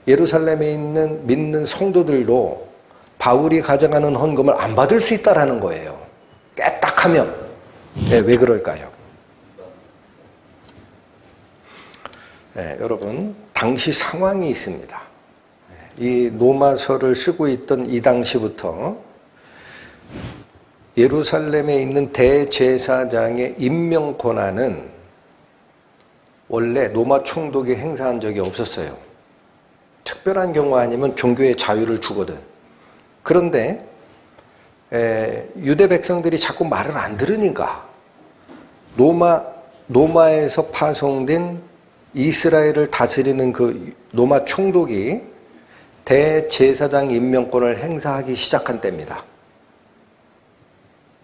예루살렘에 있는 믿는 성도들도 바울이 가져가는 헌금을 안 받을 수 있다는 거예요. 깨딱하면. 왜 그럴까요? 여러분, 당시 상황이 있습니다. 이 로마서를 쓰고 있던 이 당시부터 예루살렘에 있는 대제사장의 임명 권한은 원래 로마 총독이 행사한 적이 없었어요. 특별한 경우 아니면 종교의 자유를 주거든. 그런데 유대 백성들이 자꾸 말을 안 들으니까 로마에서 파송된 이스라엘을 다스리는 그 로마 총독이 대제사장 임명권을 행사하기 시작한 때입니다.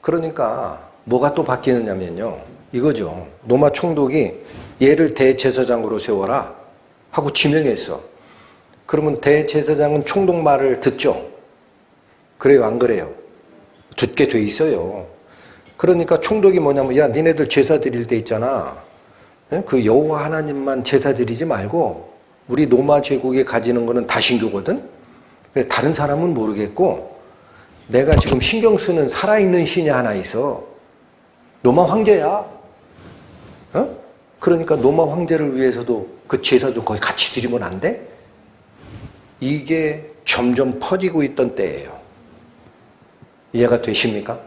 그러니까 뭐가 또 바뀌느냐면요. 이거죠. 로마 총독이 얘를 대제사장으로 세워라 하고 지명했어. 그러면 대제사장은 총독 말을 듣죠. 그래요, 안 그래요? 듣게 돼 있어요. 그러니까 총독이 뭐냐면, 야, 니네들 제사 드릴 때 있잖아. 그 여호와 하나님만 제사 드리지 말고 우리 로마 제국이 가지는 거는 다신교거든. 다른 사람은 모르겠고 내가 지금 신경 쓰는 살아있는 신이 하나 있어. 로마 황제야. 그러니까 로마 황제를 위해서도 그 제사도 거의 같이 드리면 안 돼? 이게 점점 퍼지고 있던 때예요. 이해가 되십니까?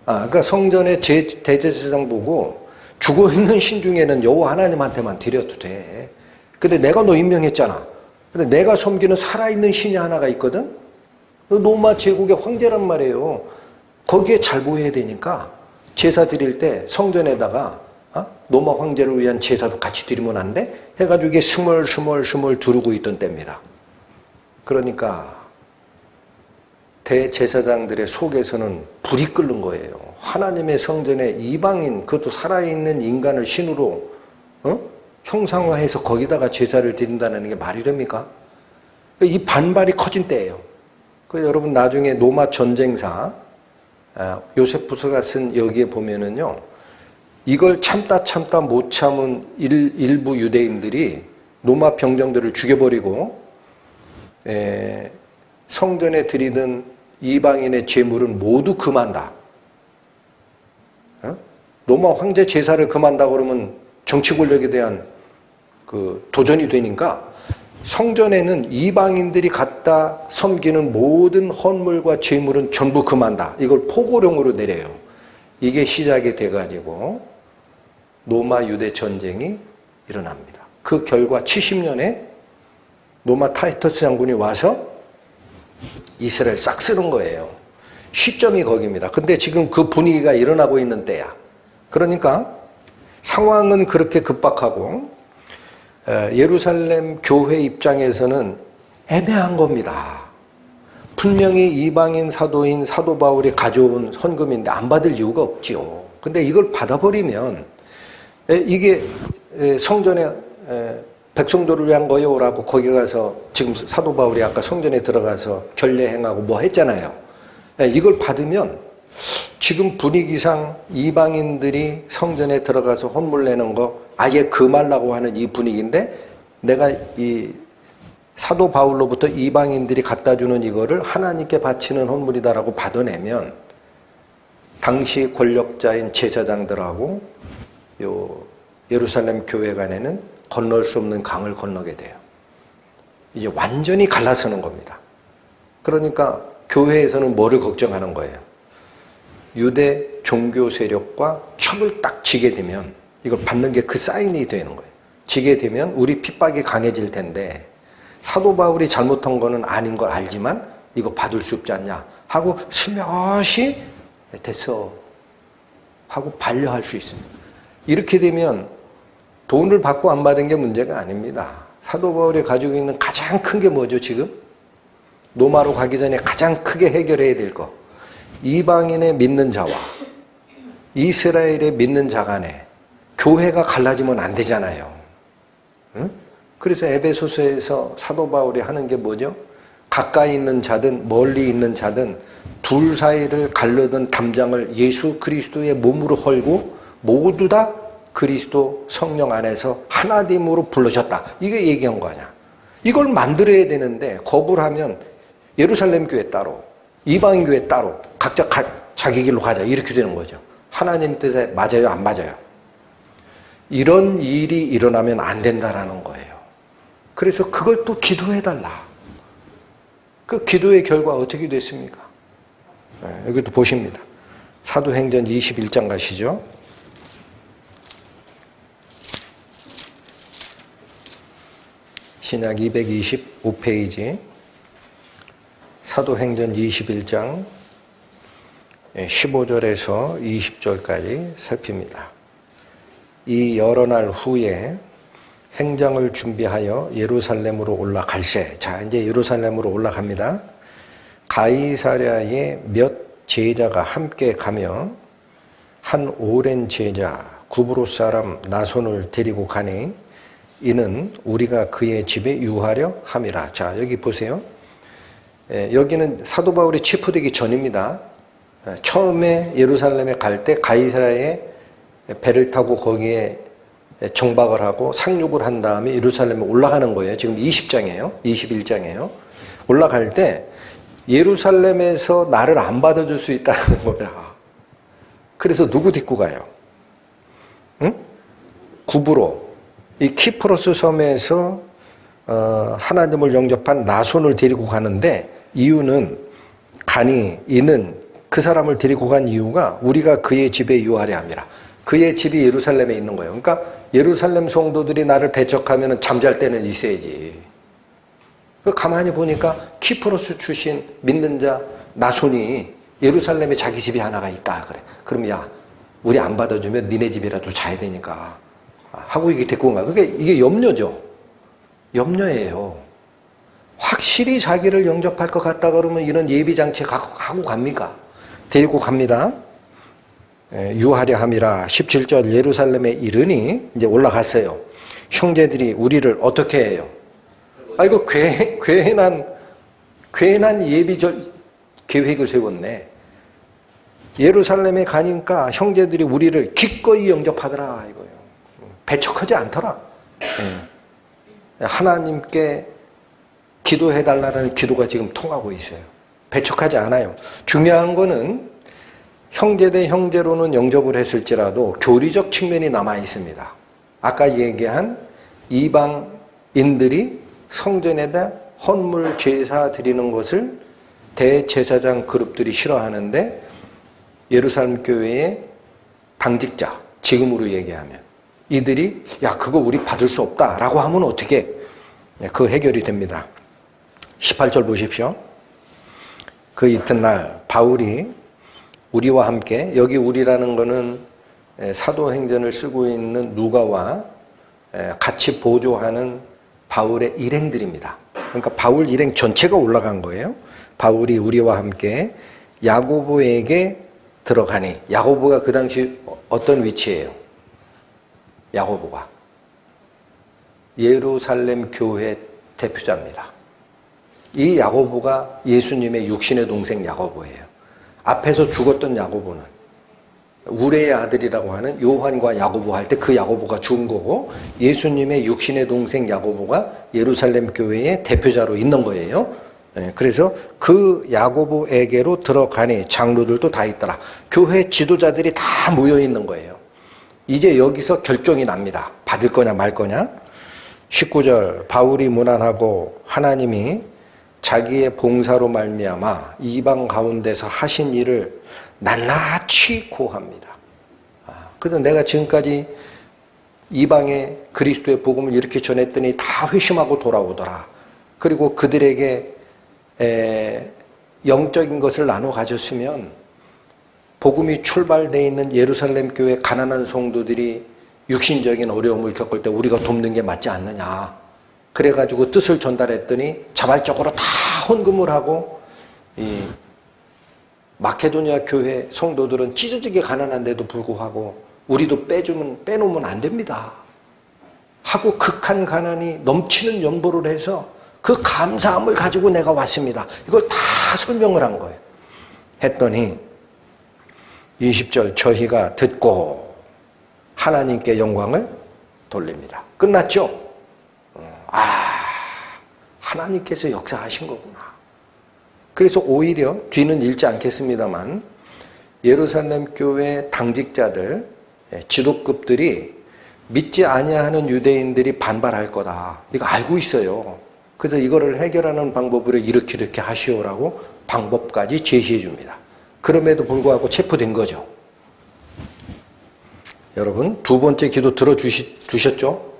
그러니까 성전에 대제사장 보고 죽어있는 신 중에는 여호와 하나님한테만 드려도 돼. 근데 내가 너 임명했잖아. 근데 내가 섬기는 살아있는 신이 하나가 있거든? 로마 제국의 황제란 말이에요. 거기에 잘 보여야 되니까 제사 드릴 때 성전에다가 로마 황제를 위한 제사도 같이 드리면 안 돼? 해가지고 이게 스멀스멀 두르고 있던 때입니다. 그러니까 대제사장들의 속에서는 불이 끓는 거예요. 하나님의 성전에 이방인, 그것도 살아있는 인간을 신으로 형상화해서 거기다가 제사를 드린다는 게 말이 됩니까? 이 반발이 커진 때예요. 여러분 나중에 로마 전쟁사 요세푸스가 쓴 여기에 보면은요, 이걸 참다 못 참은 일부 유대인들이 로마 병정들을 죽여버리고 성전에 드리는 이방인의 제물은 모두 금한다. 로마 황제 제사를 금한다 그러면 정치 권력에 대한 그 도전이 되니까 성전에는 이방인들이 갖다 섬기는 모든 헌물과 제물은 전부 금한다. 이걸 포고령으로 내려요. 이게 시작이 돼가지고 로마 유대 전쟁이 일어납니다. 그 결과 70년에 로마 타이터스 장군이 와서 이스라엘 싹 쓰는 거예요. 시점이 거기입니다. 근데 지금 그 분위기가 일어나고 있는 때야. 그러니까 상황은 그렇게 급박하고 예루살렘 교회 입장에서는 애매한 겁니다. 분명히 이방인 사도인 사도 바울이 가져온 헌금인데 안 받을 이유가 없지요. 근데 이걸 받아버리면 이게 성전에 백성들을 위한 거요라고 거기 가서 지금 사도 바울이 아까 성전에 들어가서 결례행하고 뭐 했잖아요. 이걸 받으면 지금 분위기상 이방인들이 성전에 들어가서 헌물 내는 거 아예 금하려고 하는 이 분위기인데, 내가 이 사도 바울로부터 이방인들이 갖다 주는 이거를 하나님께 바치는 헌물이다라고 받아내면 당시 권력자인 제사장들하고 요 예루살렘 교회 간에는 건널 수 없는 강을 건너게 돼요. 이제 완전히 갈라서는 겁니다. 그러니까 교회에서는 뭐를 걱정하는 거예요? 유대 종교 세력과 척을 딱 지게 되면 이걸 받는 게 그 사인이 되는 거예요. 지게 되면 우리 핍박이 강해질 텐데 사도 바울이 잘못한 거는 아닌 걸 알지만 이거 받을 수 없지 않냐 하고 스며시 됐어 하고 반려할 수 있습니다. 이렇게 되면 돈을 받고 안 받은 게 문제가 아닙니다. 사도 바울이 가지고 있는 가장 큰 게 뭐죠 지금? 로마로 가기 전에 가장 크게 해결해야 될 거. 이방인의 믿는 자와 이스라엘의 믿는 자 간에 교회가 갈라지면 안 되잖아요. 응? 그래서 에베소서에서 사도 바울이 하는 게 뭐죠? 가까이 있는 자든 멀리 있는 자든 둘 사이를 가르던 담장을 예수 그리스도의 몸으로 헐고 모두 다 그리스도 성령 안에서 하나님으로 부르셨다. 이게 얘기한 거 아니야. 이걸 만들어야 되는데 거부를 하면 예루살렘 교회 따로 이방인 교회 따로 각자 자기 길로 가자 이렇게 되는 거죠. 하나님 뜻에 맞아요 안 맞아요? 이런 일이 일어나면 안 된다라는 거예요. 그래서 그걸 또 기도해달라. 그 기도의 결과 어떻게 됐습니까? 여기도 보십니다. 사도행전 21장 가시죠. 신약 225페이지 사도행전 21장 15절에서 20절까지 살핍니다. 이 여러 날 후에 행장을 준비하여 예루살렘으로 올라갈세. 자, 이제 예루살렘으로 올라갑니다. 가이사랴에 몇 제자가 함께 가며 한 오랜 제자 구브로 사람 나손을 데리고 가니 이는 우리가 그의 집에 유하려 함이라. 자, 여기 보세요. 여기는 사도 바울이 체포되기 전입니다. 처음에 예루살렘에 갈 때 가이사랴에 배를 타고 거기에 정박을 하고 상륙을 한 다음에 예루살렘에 올라가는 거예요. 지금 20장이에요. 21장이에요. 올라갈 때 예루살렘에서 나를 안 받아줄 수 있다는 거야. 그래서 누구 데리고 가요? 응? 구브로. 이 키프로스 섬에서 하나님을 영접한 나손을 데리고 가는데 이유는 이는 그 사람을 데리고 간 이유가 우리가 그의 집에 유하려 함이라. 그의 집이 예루살렘에 있는 거예요. 그러니까 예루살렘 성도들이 나를 배척하면 잠잘 때는 있어야지. 가만히 보니까 키프로스 출신 믿는 자 나손이 예루살렘에 자기 집이 하나가 있다 그래. 그럼 야, 우리 안 받아주면 니네 집이라도 자야 되니까 하고 이게 데리고 온 거야. 그게 이게 염려죠. 염려예요. 확실히 자기를 영접할 것 같다 그러면 이런 예비 장치 하고 갑니까? 데리고 갑니다. 유하려 함이라. 17절 예루살렘에 이르니 이제 올라갔어요. 형제들이 우리를 어떻게 해요? 이거 괜한 예비적 계획을 세웠네. 예루살렘에 가니까 형제들이 우리를 기꺼이 영접하더라 이거예요. 배척하지 않더라. 하나님께 기도해달라는 기도가 지금 통하고 있어요. 배척하지 않아요. 중요한 거는 형제 대 형제로는 영접을 했을지라도 교리적 측면이 남아 있습니다. 아까 얘기한 이방인들이 성전에다 헌물 제사 드리는 것을 대제사장 그룹들이 싫어하는데 예루살렘 교회의 당직자, 지금으로 얘기하면 이들이 야 그거 우리 받을 수 없다라고 하면 어떻게 그 해결이 됩니다. 18절 보십시오. 그 이튿날 바울이 우리와 함께, 여기 우리라는 거는 사도행전을 쓰고 있는 누가와 같이 보조하는 바울의 일행들입니다. 그러니까 바울 일행 전체가 올라간 거예요. 바울이 우리와 함께 야고보에게 들어가니, 야고보가 그 당시 어떤 위치예요? 야고보가 예루살렘 교회 대표자입니다. 이 야고보가 예수님의 육신의 동생 야고보예요. 앞에서 죽었던 야고보는 우레의 아들이라고 하는 요한과 야고보 할 때 그 야고보가 죽은 거고, 예수님의 육신의 동생 야고보가 예루살렘 교회의 대표자로 있는 거예요. 그래서 그 야고보에게로 들어가니 장로들도 다 있더라. 교회 지도자들이 다 모여 있는 거예요. 이제 여기서 결정이 납니다. 받을 거냐 말 거냐. 19절 바울이 문안하고 하나님이 자기의 봉사로 말미암아 이방 가운데서 하신 일을 낱낱이 고합니다. 그래서 내가 지금까지 이방의 그리스도의 복음을 이렇게 전했더니 다 회심하고 돌아오더라. 그리고 그들에게 영적인 것을 나눠 가졌으면 복음이 출발되어 있는 예루살렘 교회 가난한 성도들이 육신적인 어려움을 겪을 때 우리가 돕는 게 맞지 않느냐. 그래가지고 뜻을 전달했더니 자발적으로 다 헌금을 하고, 이 마케도니아 교회 성도들은 찢어지게 가난한데도 불구하고 우리도 빼놓으면 안 됩니다 하고 극한 가난이 넘치는 연보를 해서 그 감사함을 가지고 내가 왔습니다. 이걸 다 설명을 한 거예요. 했더니 20절 저희가 듣고 하나님께 영광을 돌립니다. 끝났죠? 하나님께서 역사하신 거구나. 그래서 오히려 뒤는 읽지 않겠습니다만 예루살렘 교회 당직자들, 지도급들이 믿지 아니하는 유대인들이 반발할 거다. 이거 알고 있어요. 그래서 이거를 해결하는 방법으로 이렇게 하시오라고 방법까지 제시해 줍니다. 그럼에도 불구하고 체포된 거죠. 여러분 두 번째 기도 들어주셨죠?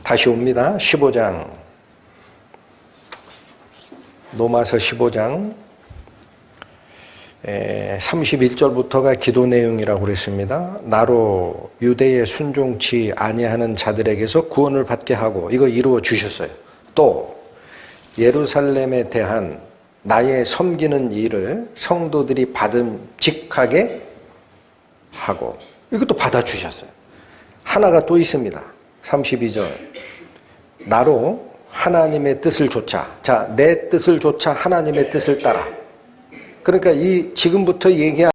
다시 옵니다. 15장 로마서 15장 31절부터가 기도 내용이라고 그랬습니다. 나로 유대에 순종치 아니하는 자들에게서 구원을 받게 하고 이거 이루어 주셨어요. 또 예루살렘에 대한 나의 섬기는 일을 성도들이 받음직하게 하고 이것도 받아주셨어요. 하나가 또 있습니다. 32절 나로 하나님의 뜻을 좇아. 자, 내 뜻을 좇아 하나님의 뜻을 따라. 그러니까 이 지금부터 얘기한